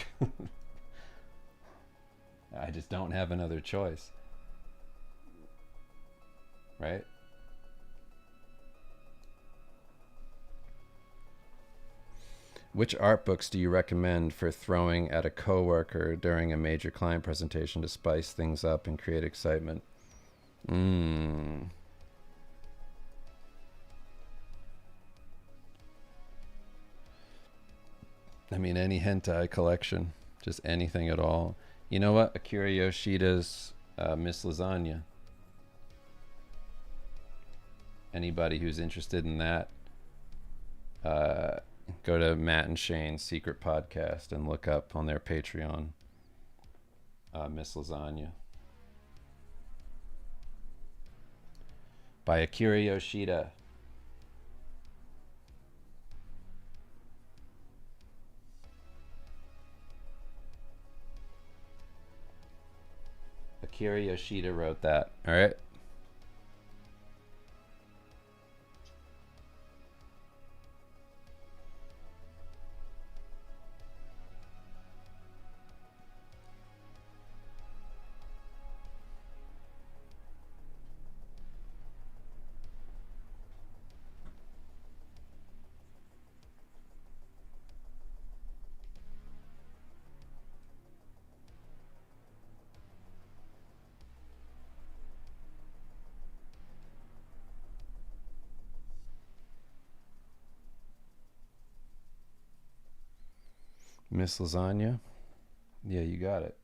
I just don't have another choice. Right? Which art books do you recommend for throwing at a coworker during a major client presentation to spice things up and create excitement? Mm. I mean, any hentai collection, just anything at all. You know what? Akira Yoshida's Miss Lasagna. Anybody who's interested in that, uh, go to Matt and Shane's Secret Podcast and look up on their Patreon Miss Lasagna by Akira Yoshida. Akira Yoshida wrote that. All right. Miss Lasagna. Yeah, you got it.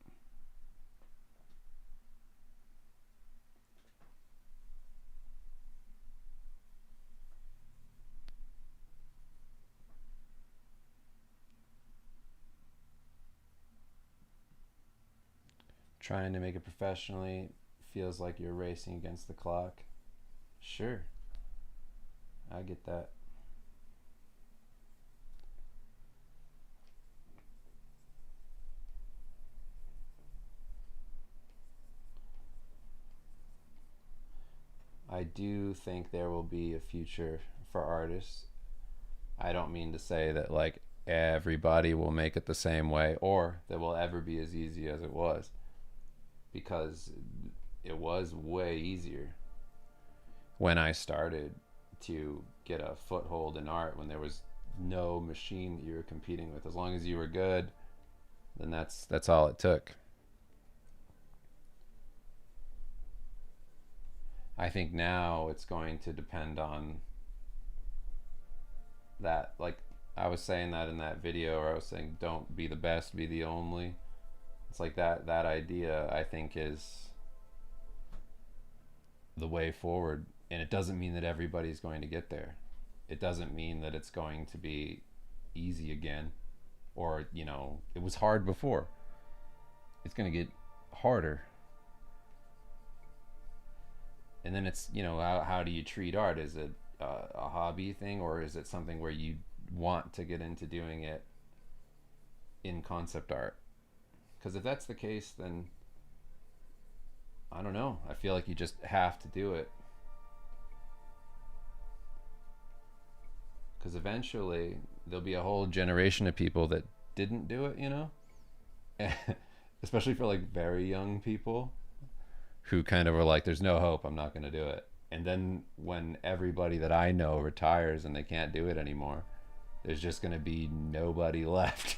Trying to make it professionally feels like you're racing against the clock. Sure, I get that. I do think there will be a future for artists. I don't mean to say that like everybody will make it the same way or that will ever be as easy as it was, because it was way easier when I started to get a foothold in art, when there was no machine that you were competing with. As long as you were good, then that's all it took. I think now it's going to depend on that. Like I was saying that in that video, where I was saying don't be the best, be the only. It's like that idea I think is the way forward, and it doesn't mean that everybody's going to get there. It doesn't mean that it's going to be easy again, or it was hard before. It's going to get harder. And then it's how do you treat art? Is it a hobby thing, or is it something where you want to get into doing it in concept art? Because if that's the case, then I don't know, I feel like you just have to do it, because eventually there'll be a whole generation of people that didn't do it. Especially for like very young people who kind of were like, there's no hope, I'm not going to do it. And then when everybody that I know retires and they can't do it anymore, there's just going to be nobody left.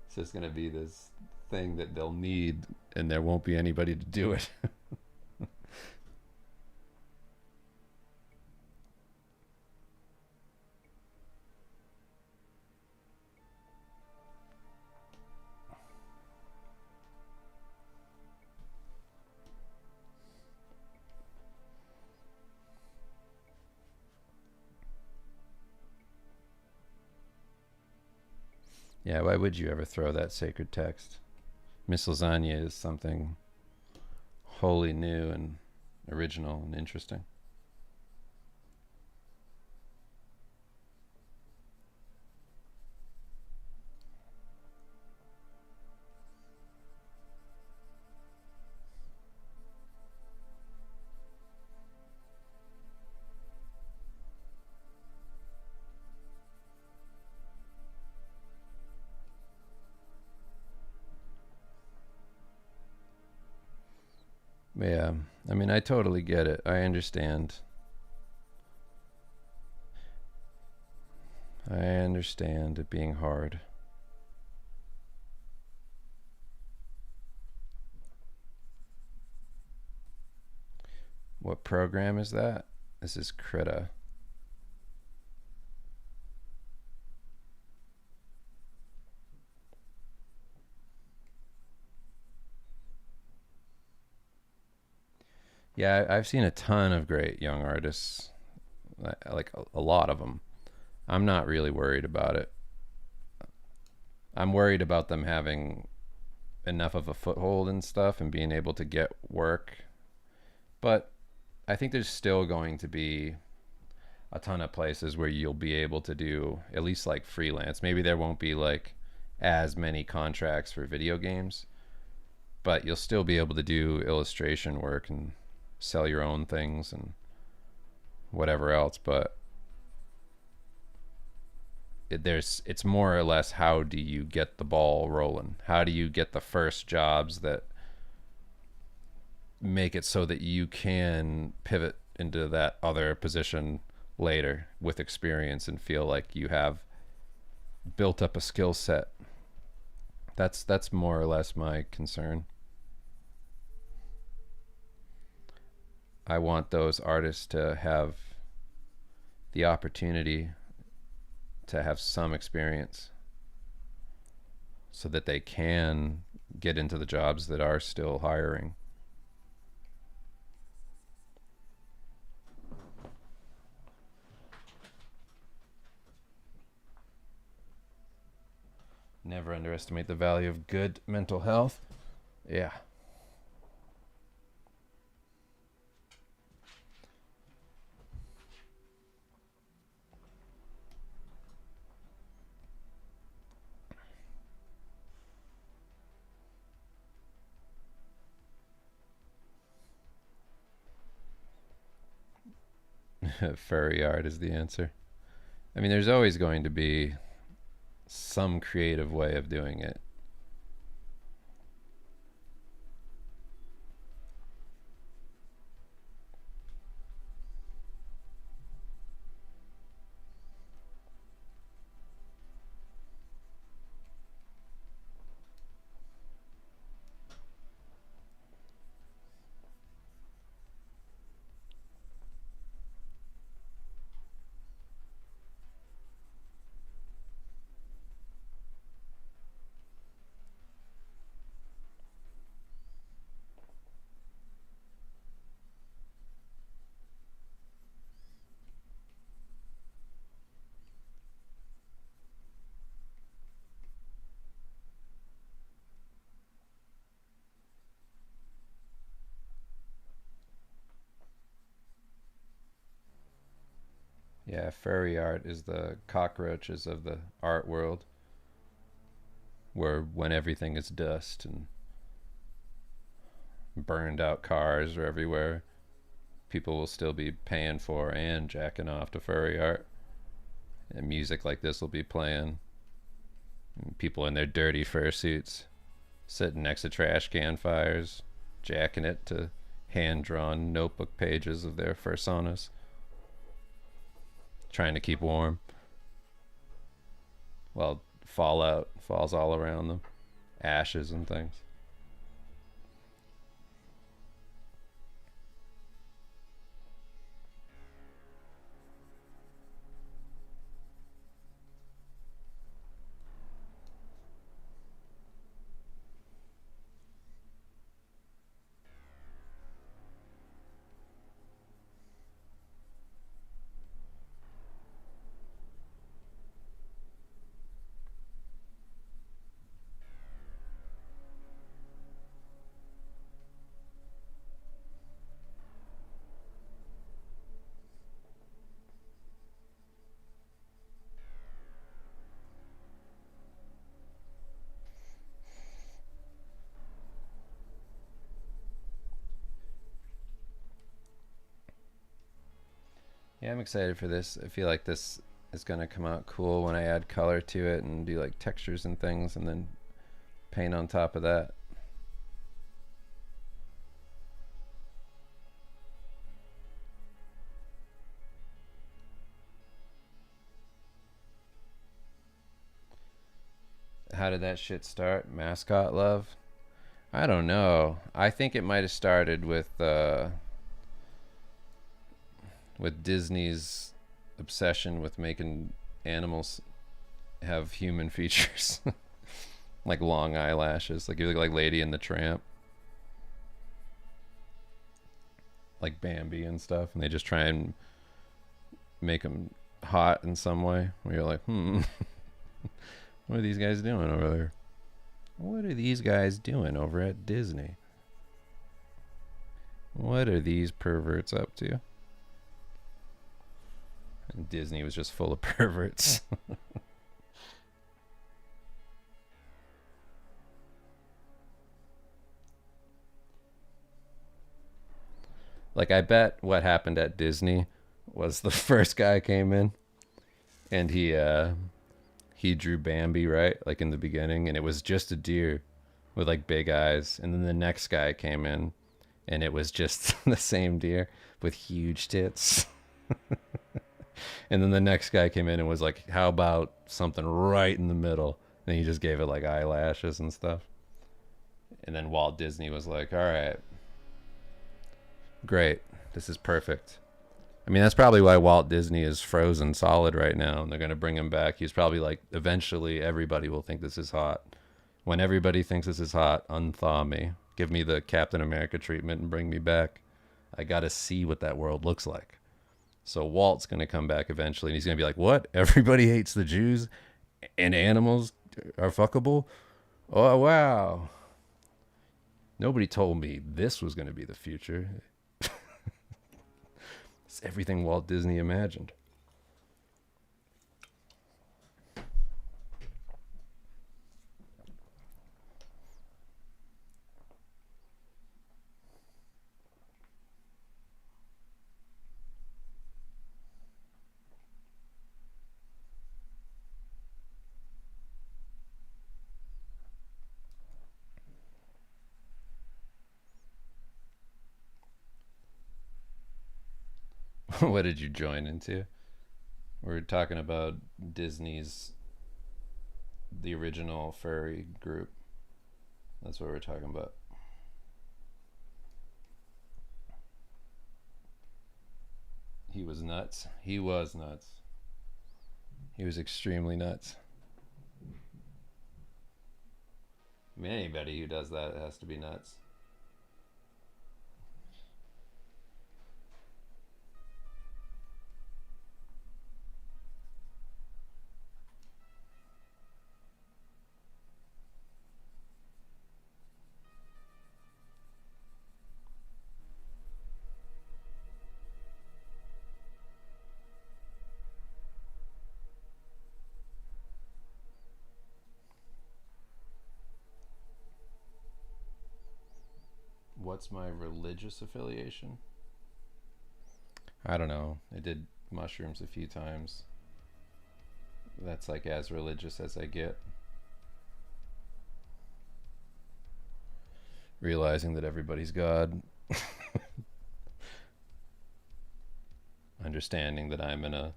It's just going to be this thing that they'll need, and there won't be anybody to do it. Yeah, why would you ever throw that sacred text? Miss Lasagna is something wholly new and original and interesting. Yeah, I mean, I totally get it. I understand. I understand it being hard. What program is that? This is Krita. Yeah, I've seen a ton of great young artists, like a lot of them. I'm not really worried about it. I'm worried about them having enough of a foothold and stuff and being able to get work. But I think there's still going to be a ton of places where you'll be able to do at least like freelance. Maybe there won't be like as many contracts for video games, but you'll still be able to do illustration work and sell your own things and whatever else. But it's more or less, how do you get the ball rolling? How do you get the first jobs that make it so that you can pivot into that other position later with experience and feel like you have built up a skill set? That's more or less my concern. I want those artists to have the opportunity to have some experience so that they can get into the jobs that are still hiring. Never underestimate the value of good mental health. Yeah. Furry art is the answer. I mean, there's always going to be some creative way of doing it. Yeah, furry art is the cockroaches of the art world, where when everything is dust and burned out cars are everywhere, people will still be paying for and jacking off to furry art. And music like this will be playing. And people in their dirty fursuits sitting next to trash can fires, jacking it to hand drawn notebook pages of their fursonas, trying to keep warm while fallout falls all around them, ashes and things. Yeah, I'm excited for this. I feel like this is going to come out cool when I add color to it and do like textures and things and then paint on top of that. How did that shit start? Mascot love? I don't know. I think it might have started with Disney's obsession with making animals have human features. Like long eyelashes. Like you look like Lady and the Tramp. Like Bambi and stuff. And they just try and make them hot in some way. Where you're like, what are these guys doing over there? What are these guys doing over at Disney? What are these perverts up to? And Disney was just full of perverts. Like, I bet what happened at Disney was the first guy came in and he drew Bambi, right? Like in the beginning, and it was just a deer with like big eyes. And then the next guy came in and it was just the same deer with huge tits. And then the next guy came in and was like, how about something right in the middle? And he just gave it like eyelashes and stuff. And then Walt Disney was like, all right, great. This is perfect. I mean, that's probably why Walt Disney is frozen solid right now, and they're going to bring him back. He's probably like, eventually everybody will think this is hot. When everybody thinks this is hot, unthaw me. Give me the Captain America treatment and bring me back. I got to see what that world looks like. So Walt's going to come back eventually, and he's going to be like, what? Everybody hates the Jews and animals are fuckable? Oh, wow. Nobody told me this was going to be the future. It's everything Walt Disney imagined. What did you join into? We're talking about Disney's the original furry group. That's what we're talking about. He was nuts. He was nuts. He was extremely nuts. I mean, anybody who does that has to be nuts. What's my religious affiliation? I don't know. I did mushrooms a few times. That's like as religious as I get. Realizing that everybody's God. Understanding that I'm in a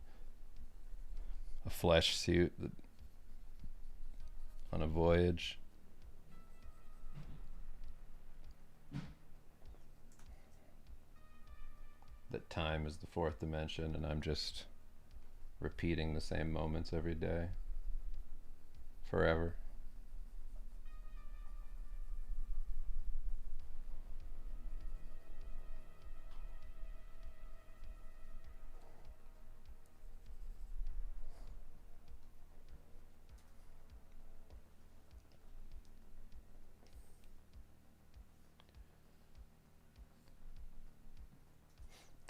flesh suit on a voyage. That time is the fourth dimension and I'm just repeating the same moments every day. Forever.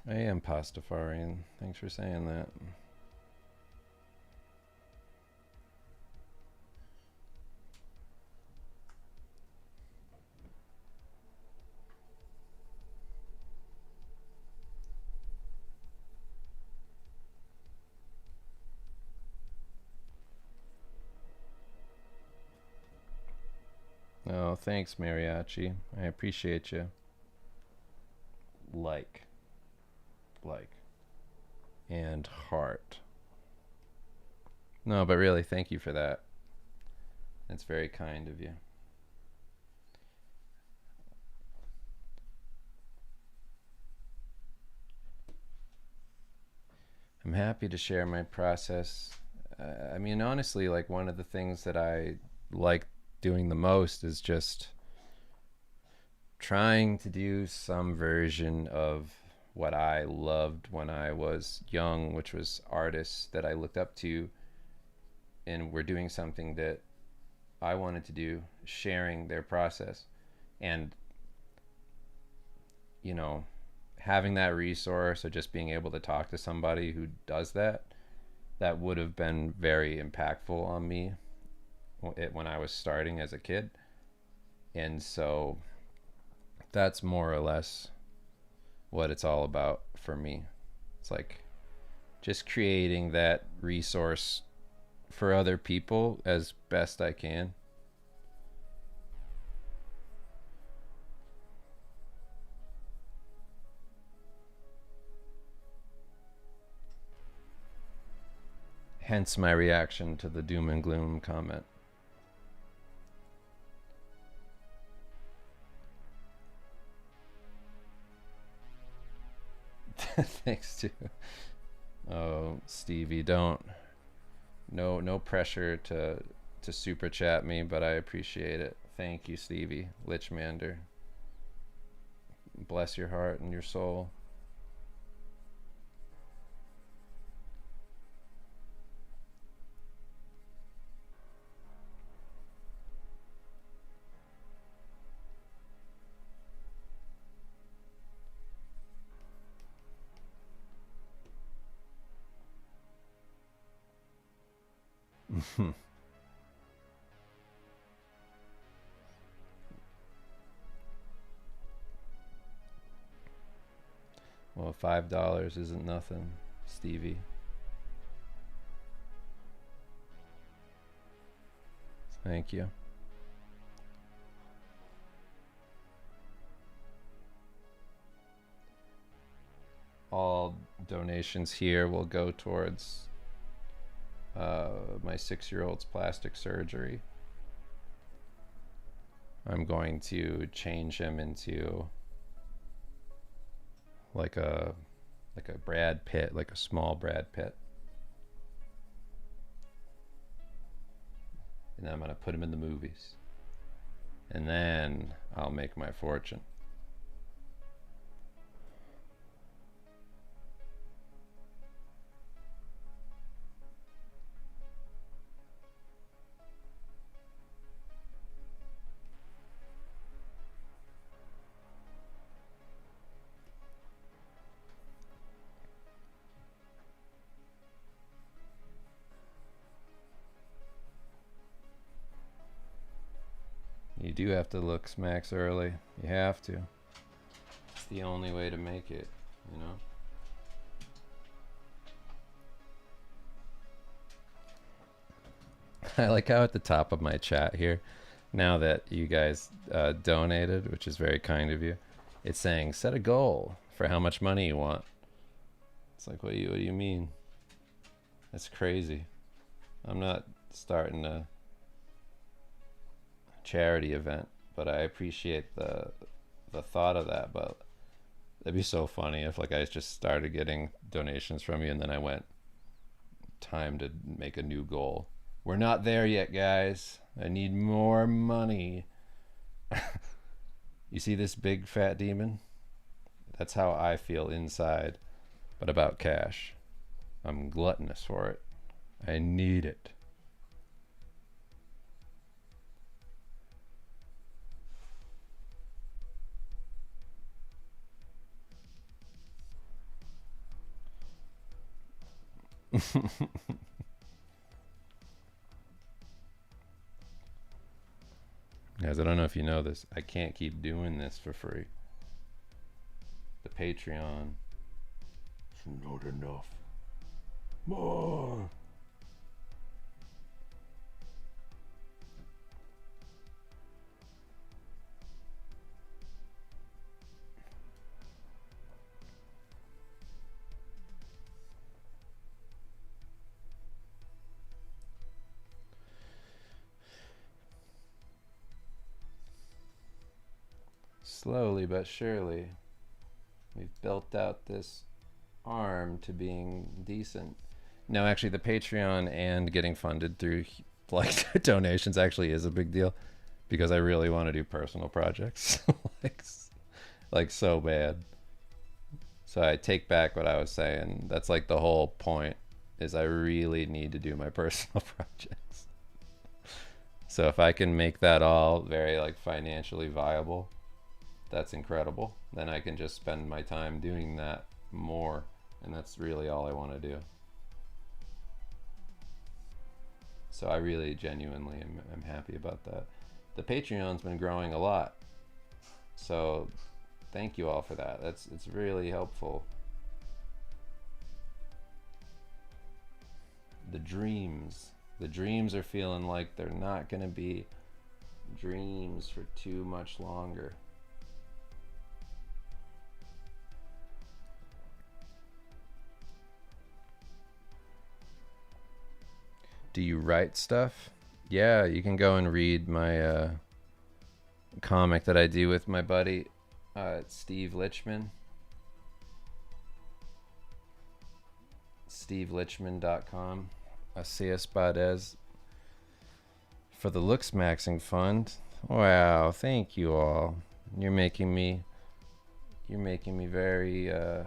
I am Pastafarian. Thanks for saying that. Oh, thanks, Mariachi. I appreciate you. Like, like, and heart. No, but really, thank you for that. That's very kind of you. I'm happy to share my process. I mean, honestly, like one of the things that I like doing the most is just trying to do some version of what I loved when I was young, which was artists that I looked up to, and were doing something that I wanted to do, sharing their process. And, you know, having that resource or just being able to talk to somebody who does that, that would have been very impactful on me when I was starting as a kid. And so that's more or less what it's all about for me. It's like just creating that resource for other people as best I can. Hence my reaction to the doom and gloom comment. Thanks to oh Stevie, don't no pressure to super chat me, but I appreciate it. Thank you, Stevie Lichmander. Bless your heart and your soul. Well, $5 isn't nothing, Stevie. Thank you. All donations here will go towards my 6-year-old's plastic surgery. I'm going to change him into like a Brad Pitt, like a small Brad Pitt. And then I'm going to put him in the movies. And then I'll make my fortune. You do have to look smacks early. You have to. It's the only way to make it, you know? I like how at the top of my chat here, now that you guys donated, which is very kind of you, it's saying set a goal for how much money you want. It's like, what do you mean? That's crazy. I'm not starting a charity event, but I appreciate the thought of that. But it'd be so funny if like I just started getting donations from you and then I went, time to make a new goal. We're not there yet, guys. I need more money. You see this big fat demon? That's how I feel inside, but about cash. I'm gluttonous for it. I need it. Guys, I don't know if you know this. I can't keep doing this for free. The Patreon is not enough. More. slowly but surely, we've built out this arm to being decent. No, actually, the Patreon and getting funded through like donations actually is a big deal because I really want to do personal projects, like like so bad. So I take back what I was saying. That's like the whole point, is I really need to do my personal projects. So if I can make that all very like financially viable, that's incredible. Then I can just spend my time doing that more, and that's really all I want to do. So I really genuinely am happy about that. The Patreon's been growing a lot, so thank you all for that. It's really helpful. The dreams are feeling like they're not gonna be dreams for too much longer. Do you write stuff? Yeah, you can go and read my comic that I do with my buddy Steve Lichman. SteveLichman.com. Así es Badez for the Looks Maxing Fund. Wow, thank you all. You're making me very you're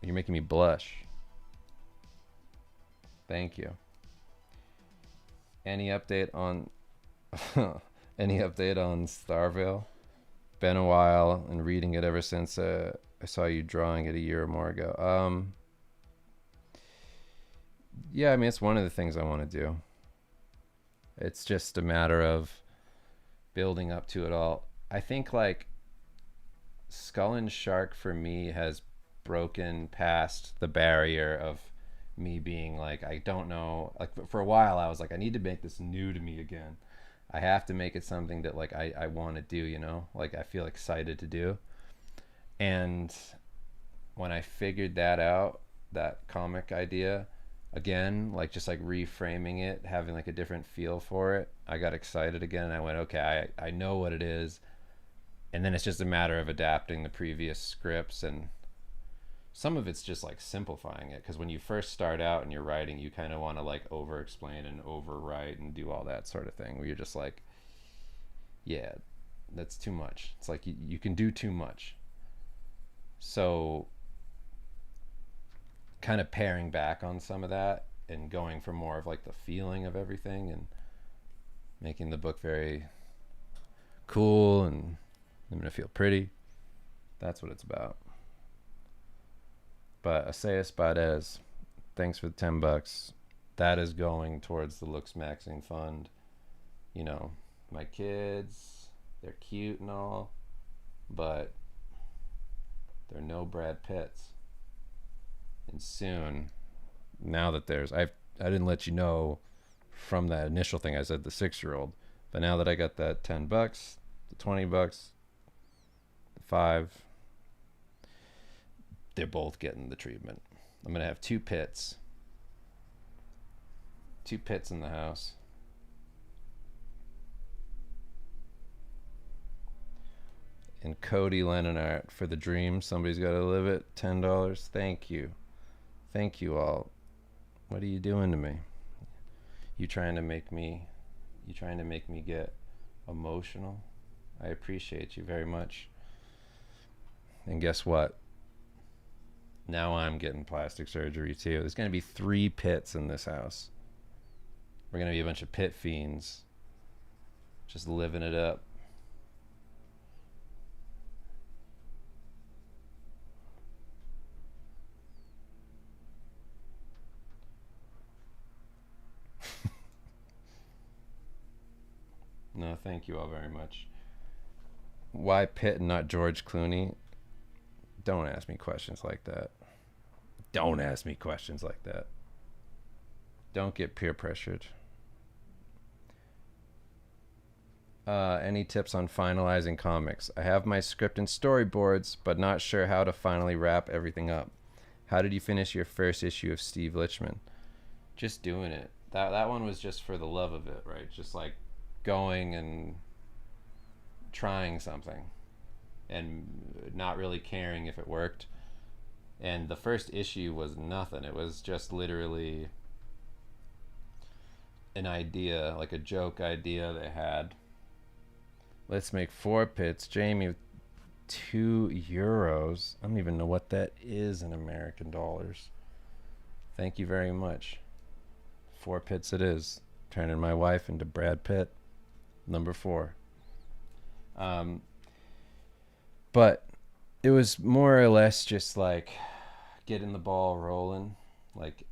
making me blush. Thank you. Any update on any update on Starville? Been a while, and reading it ever since I saw you drawing it a year or more ago. Yeah, I mean, it's one of the things I want to do. It's just a matter of building up to it all. I think like Skull and Shark for me has broken past the barrier of me being like, I don't know, like for a while I was like, I need to make this new to me again. I have to make it something that like I want to do, you know, like I feel excited to do. And when I figured that out, that comic idea, again, like just like reframing it, having like a different feel for it, I got excited again, and I went, okay, I know what it is. And then it's just a matter of adapting the previous scripts, and some of it's just like simplifying it, because when you first start out and you're writing, you kind of want to like over explain and overwrite and do all that sort of thing, where you're just like, yeah, that's too much. It's like you can do too much. So kind of paring back on some of that and going for more of like the feeling of everything, and making the book very cool, and I'm gonna feel pretty. That's what it's about. But Asayas Badez, thanks for the $10. That is going towards the Looks Maxing Fund. You know, my kids, they're cute and all, but they're no Brad Pitts. And soon, now that I didn't let you know from that initial thing I said, the 6-year-old, but now that I got that $10, the $20, the 5, they're both getting the treatment. I'm gonna have 2 pits in the house. And Cody Lenonart for the dream. Somebody's got to live it. $10. Thank you all. What are you doing to me? You trying to make me get emotional? I appreciate you very much. And guess what? Now I'm getting plastic surgery too. There's going to be 3 pits in this house. We're going to be a bunch of pit fiends, just living it up. No, thank you all very much. Why Pitt and not George Clooney? Don't ask me questions like that. Don't ask me questions like that. Don't get peer pressured. Any tips on finalizing comics? I have my script and storyboards, but not sure how to finally wrap everything up. How did you finish your first issue of Steve Lichman? Just doing it. That one was just for the love of it, right? Just like going and trying something and not really caring if it worked. And the first issue was nothing. It was just literally an idea, like a joke idea they had. Let's make 4 pits. Jamie, €2. I don't even know what that is in American dollars. Thank you very much. 4 pits it is. Turning my wife into Brad Pitt, number 4. But it was more or less just like getting the ball rolling, like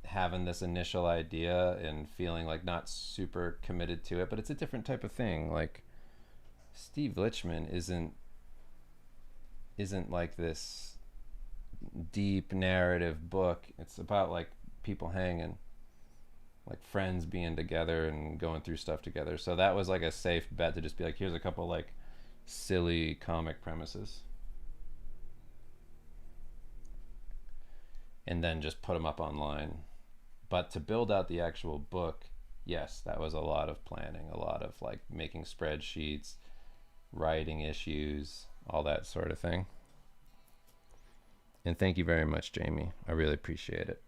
having this initial idea and feeling like not super committed to it. But it's a different type of thing. Like Steve Lichman isn't like this deep narrative book. It's about like people hanging, like friends being together and going through stuff together. So that was like a safe bet to just be like, here's a couple like silly comic premises, and then just put them up online. But to build out the actual book, yes, that was a lot of planning, a lot of like making spreadsheets, writing issues, all that sort of thing. And thank you very much, Jamie. I really appreciate it.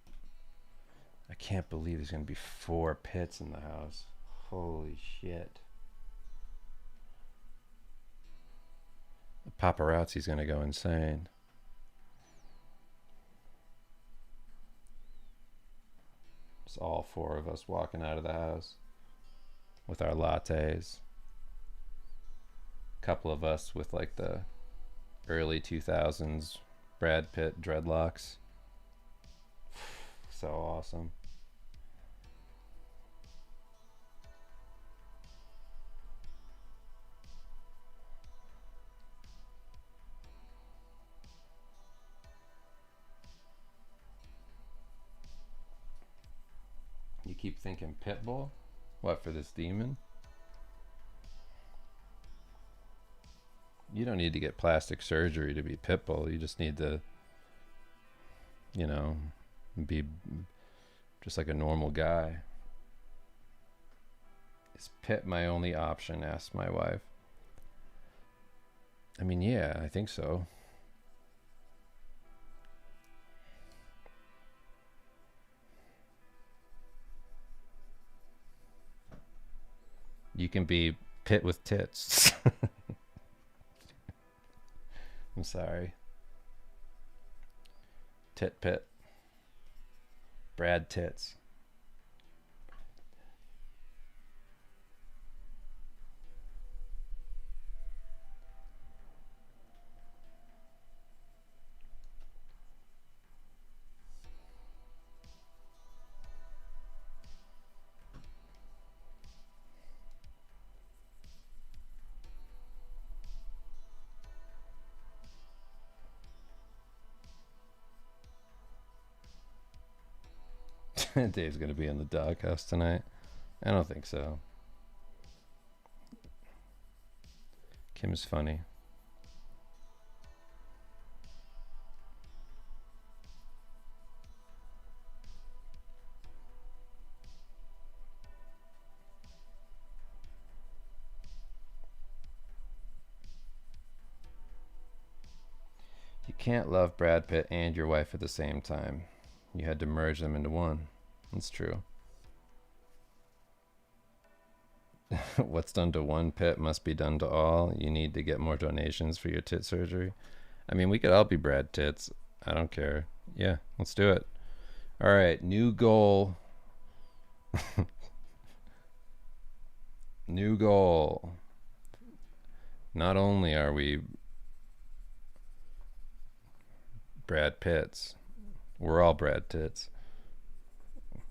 I can't believe there's going to be 4 pits in the house. Holy shit. The paparazzi's going to go insane. It's all 4 of us walking out of the house with our lattes. A couple of us with like the early 2000s Brad Pitt dreadlocks. So awesome. You keep thinking Pitbull? What, for this demon? You don't need to get plastic surgery to be Pitbull. You just need to, you know, be just like a normal guy. Is Pit my only option? Asked my wife. I mean, yeah, I think so. You can be Pit with tits. I'm sorry. Tit Pit. Brad Tits. Dave's gonna be in the doghouse tonight. I don't think so. Kim's funny. You can't love Brad Pitt and your wife at the same time. You had to merge them into one. That's true. What's done to one Pit must be done to all. You need to get more donations for your tit surgery. I mean, we could all be Brad Tits. I don't care. Yeah, let's do it. All right, new goal. New goal. Not only are we Brad Pitts, we're all Brad Tits.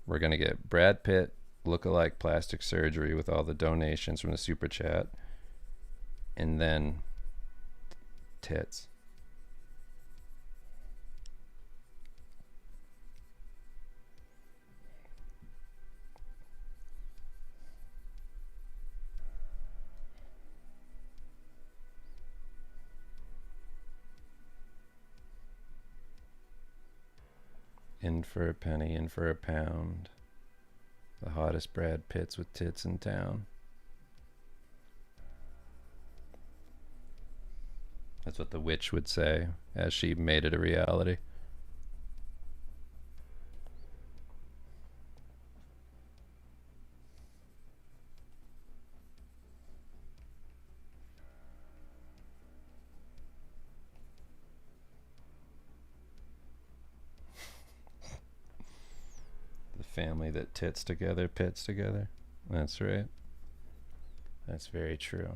We're going to get Brad Pitt look-alike plastic surgery with all the donations from the super chat, and then tits. In for a penny, in for a pound. The hottest Brad Pitts with tits in town. That's what the witch would say as she made it a reality. The family that tits together, pits together. That's right. That's very true.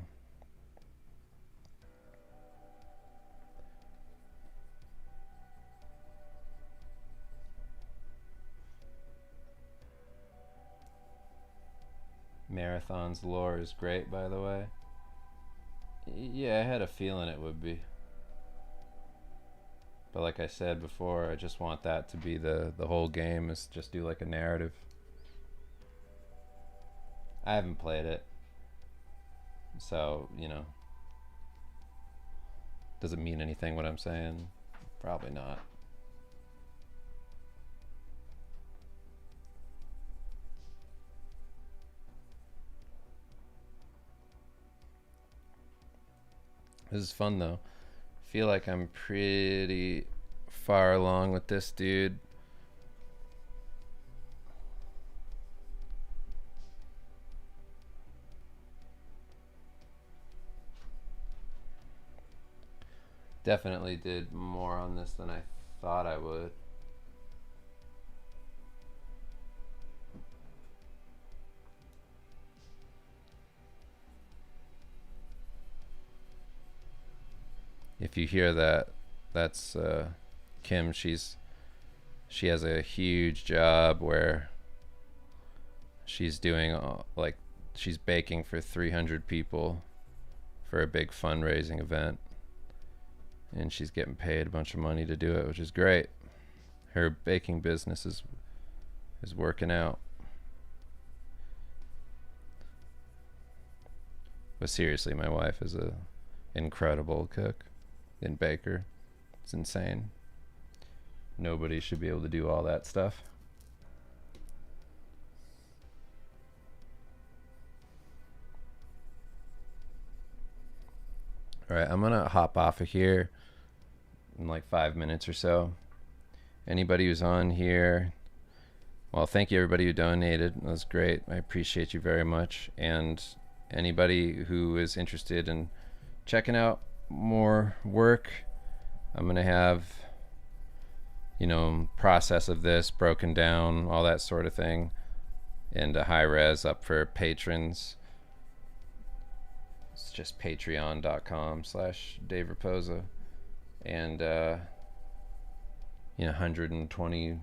Marathon's lore is great, by the way. Yeah, I had a feeling it would be. But like I said before, I just want that to be the whole game, is just do like a narrative. I haven't played it. So, does it mean anything what I'm saying? Probably not. This is fun though. I feel like I'm pretty far along with this dude. Definitely did more on this than I thought I would. If you hear that, that's Kim. She has a huge job where she's doing like she's baking for 300 people for a big fundraising event, and she's getting paid a bunch of money to do it, which is great. Her baking business is working out. But seriously, my wife is a incredible cook and baker. It's insane. Nobody should be able to do all that stuff. All right, I'm gonna hop off of here in like 5 minutes or so. Anybody who's on here, well, thank you everybody who donated. That was great. I appreciate you very much. And anybody who is interested in checking out more work, I'm gonna have process of this broken down, all that sort of thing, and a high res up for patrons. It's just patreon.com/Dave Raposa, and 120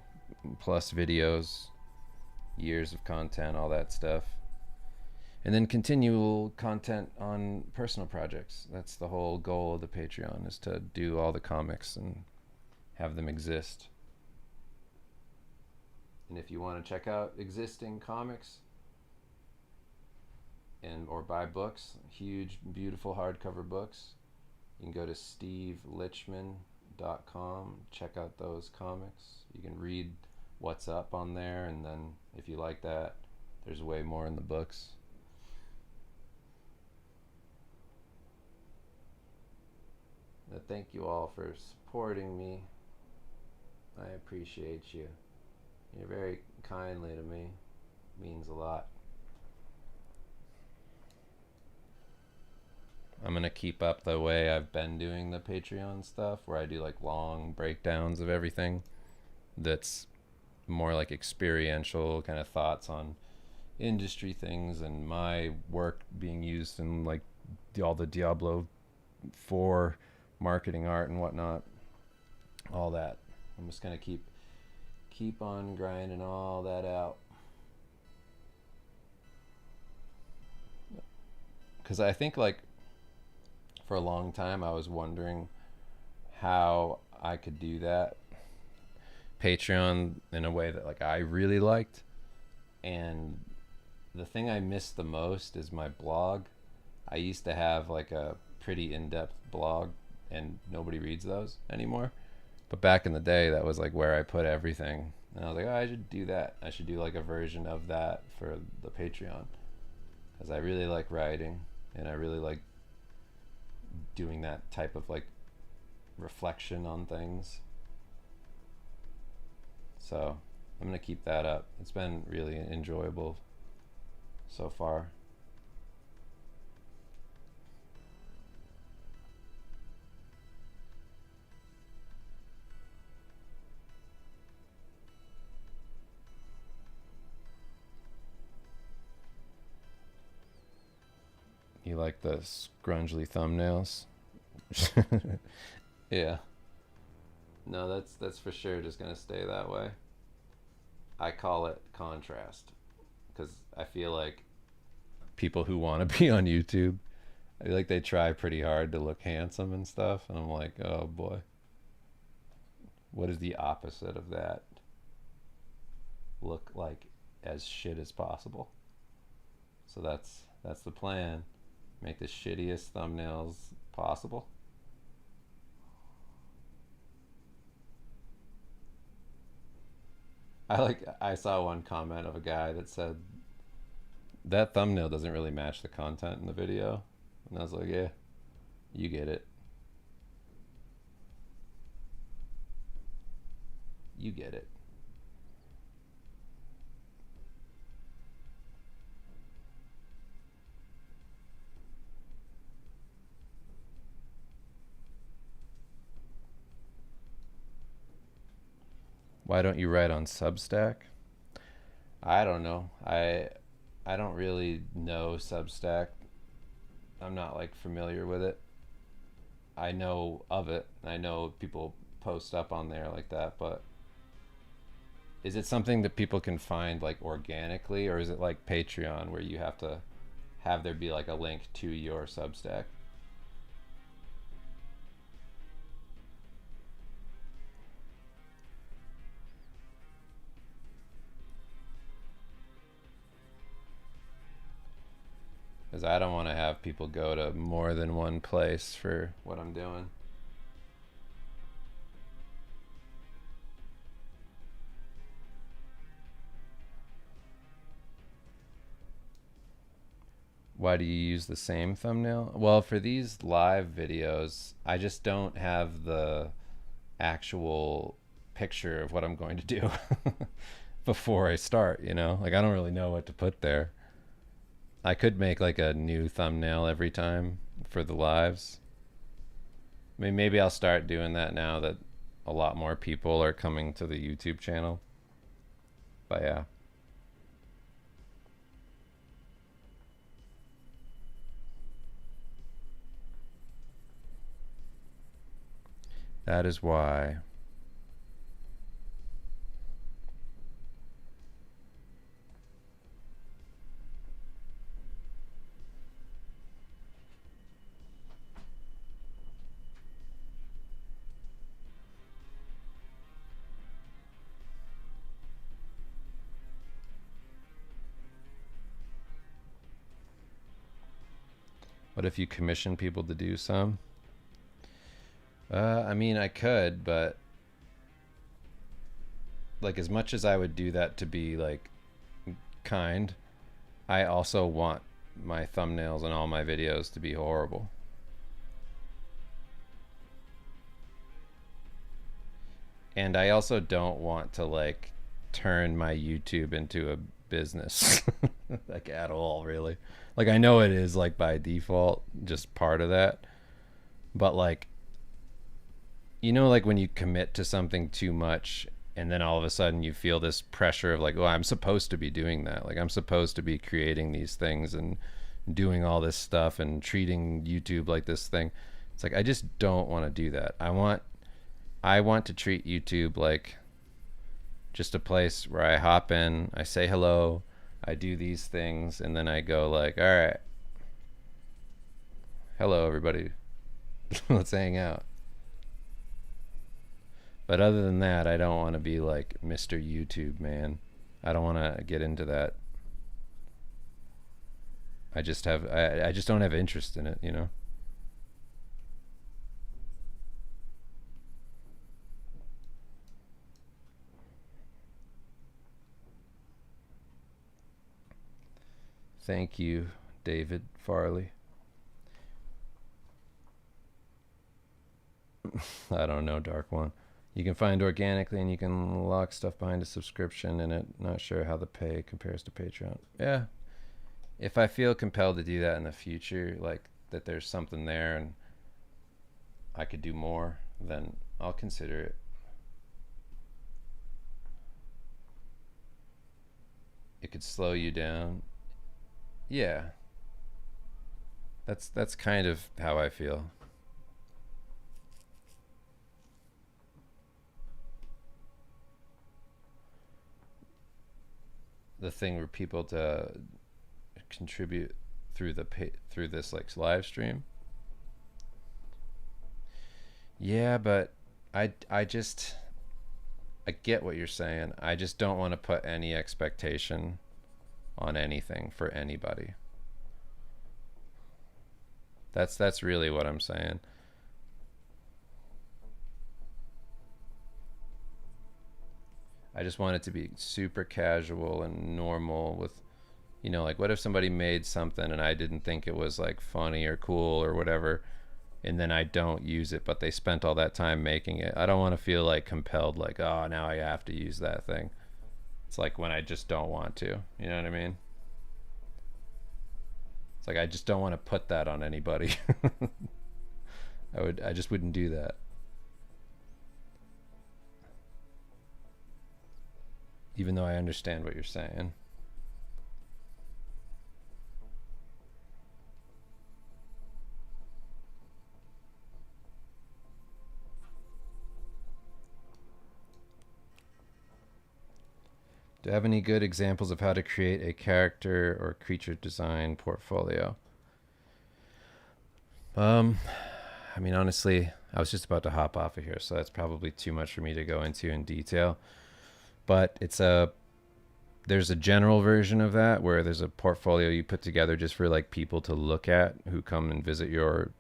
plus videos, years of content, all that stuff. And then continual content on personal projects. That's the whole goal of the Patreon, is to do all the comics and have them exist. And if you want to check out existing comics or buy books, huge, beautiful hardcover books, you can go to stevelichman.com, check out those comics. You can read what's up on there, and then if you like that, there's way more in the books. Thank you all for supporting me. I appreciate you. You're very kindly to me. It means a lot. I'm gonna keep up the way I've been doing the Patreon stuff, where I do like long breakdowns of everything. That's more like experiential kind of thoughts on industry things and my work being used in like all the Diablo 4 marketing art and whatnot. All that. I'm just gonna keep on grinding all that out. Because I think like for a long time I was wondering how I could do that Patreon in a way that like I really liked. And the thing I miss the most is my blog. I used to have like a pretty in-depth blog, and nobody reads those anymore. But back in the day, that was like where I put everything. And I was like, oh, I should do that. I should do like a version of that for the Patreon. Because I really like writing, and I really like doing that type of like reflection on things. So I'm gonna keep that up. It's been really enjoyable so far. You like the scrungly thumbnails? Yeah. No, that's for sure just gonna stay that way. I call it contrast because I feel like people who want to be on YouTube, I feel like they try pretty hard to look handsome and stuff, and I'm like, oh boy, what is the opposite of that? Look like as shit as possible. So that's the plan. Make the shittiest thumbnails possible. I saw one comment of a guy that said that thumbnail doesn't really match the content in the video. And I was like, yeah, you get it. You get it. Why don't you write on Substack? I don't know. I don't really know Substack. I'm not like familiar with it. I know of it. I know people post up on there like that, but is it something that people can find like organically, or is it like Patreon where you have to have there be like a link to your Substack? Because I don't want to have people go to more than one place for what I'm doing. Why do you use the same thumbnail? Well, for these live videos, I just don't have the actual picture of what I'm going to do before I start, you know? Like, I don't really know what to put there. I could make like a new thumbnail every time for the lives. I mean, maybe I'll start doing that now that a lot more people are coming to the YouTube channel. But yeah. That is why. What if you commission people to do some? I mean, I could, but like as much as I would do that to be like kind, I also want my thumbnails and all my videos to be horrible. And I also don't want to like turn my YouTube into a business like at all, really. Like I know it is like by default just part of that, but like you know like when you commit to something too much and then all of a sudden you feel this pressure of like, oh, I'm supposed to be doing that. Like I'm supposed to be creating these things and doing all this stuff and treating YouTube like this thing. It's like I just don't want to do that. I want to treat YouTube like just a place where I hop in, I say hello, I do these things, and then I go like, all right, hello everybody, let's hang out. But other than that, I don't want to be like Mr. YouTube, man. I don't want to get into that. I just don't have interest in it, you know. Thank you, David Farley. I don't know, Dark One. You can find organically, and you can lock stuff behind a subscription in it. Not sure how the pay compares to Patreon. Yeah, if I feel compelled to do that in the future, like that there's something there and I could do more, then I'll consider it. It could slow you down. Yeah, that's kind of how I feel. The thing where people to contribute through through this like live stream. Yeah, but I just I get what you're saying. I just don't want to put any expectation on anything for anybody. That's really what I'm saying. I just want it to be super casual and normal with, like what if somebody made something and I didn't think it was like funny or cool or whatever, and then I don't use it, but they spent all that time making it. I don't want to feel like compelled, like, oh, now I have to use that thing. It's like when I just don't want to. You know what I mean? It's like I just don't want to put that on anybody. I just wouldn't do that. Even though I understand what you're saying. Do you have any good examples of how to create a character or creature design portfolio? Um, I mean, honestly, I was just about to hop off of here, so that's probably too much for me to go into in detail. But there's a general version of that where there's a portfolio you put together just for like people to look at who come and visit your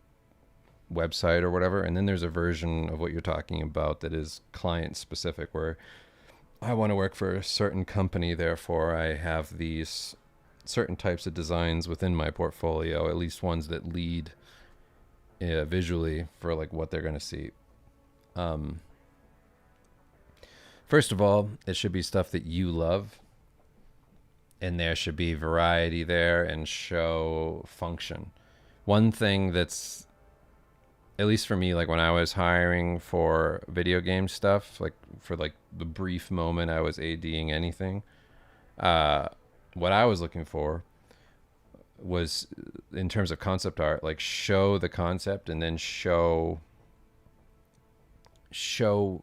website or whatever. And then there's a version of what you're talking about that is client specific, where I want to work for a certain company, therefore I have these certain types of designs within my portfolio, at least ones that lead visually for like what they're going to see. Um, First of all, it should be stuff that you love, and there should be variety there and show function. One thing that's, at least for me, like when I was hiring for video game stuff, like for like the brief moment I was ADing anything, uh, what I was looking for was, in terms of concept art, like show the concept and then show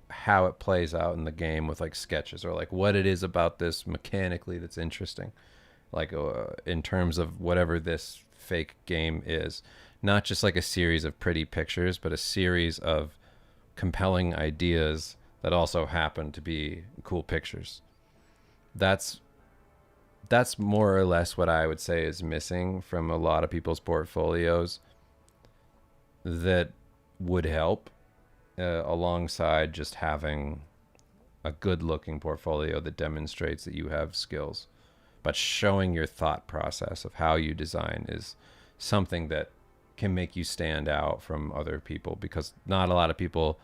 how it plays out in the game with like sketches, or like what it is about this mechanically that's interesting, like in terms of whatever this fake game is, not just like a series of pretty pictures, but a series of compelling ideas that also happen to be cool pictures. That's that's more or less what I would say is missing from a lot of people's portfolios that would help, alongside just having a good looking portfolio that demonstrates that you have skills. But showing your thought process of how you design is something that can make you stand out from other people, because not a lot of people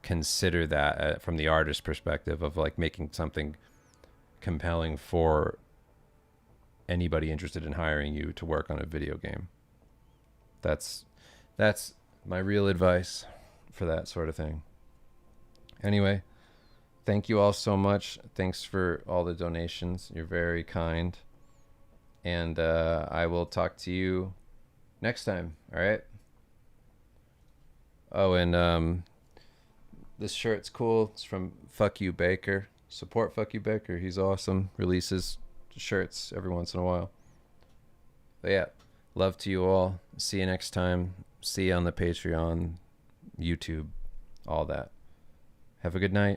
consider that, from the artist perspective of like making something compelling for anybody interested in hiring you to work on a video game. That's that's my real advice for that sort of thing. Anyway, thank you all so much. Thanks for all the donations. You're very kind. And I will talk to you next time. All right. Oh, and this shirt's cool. It's from Fuck You Baker. Support Fuck You Baker. He's awesome. Releases shirts every once in a while. But yeah, love to you all. See you next time. See you on the Patreon, YouTube, all that. Have a good night.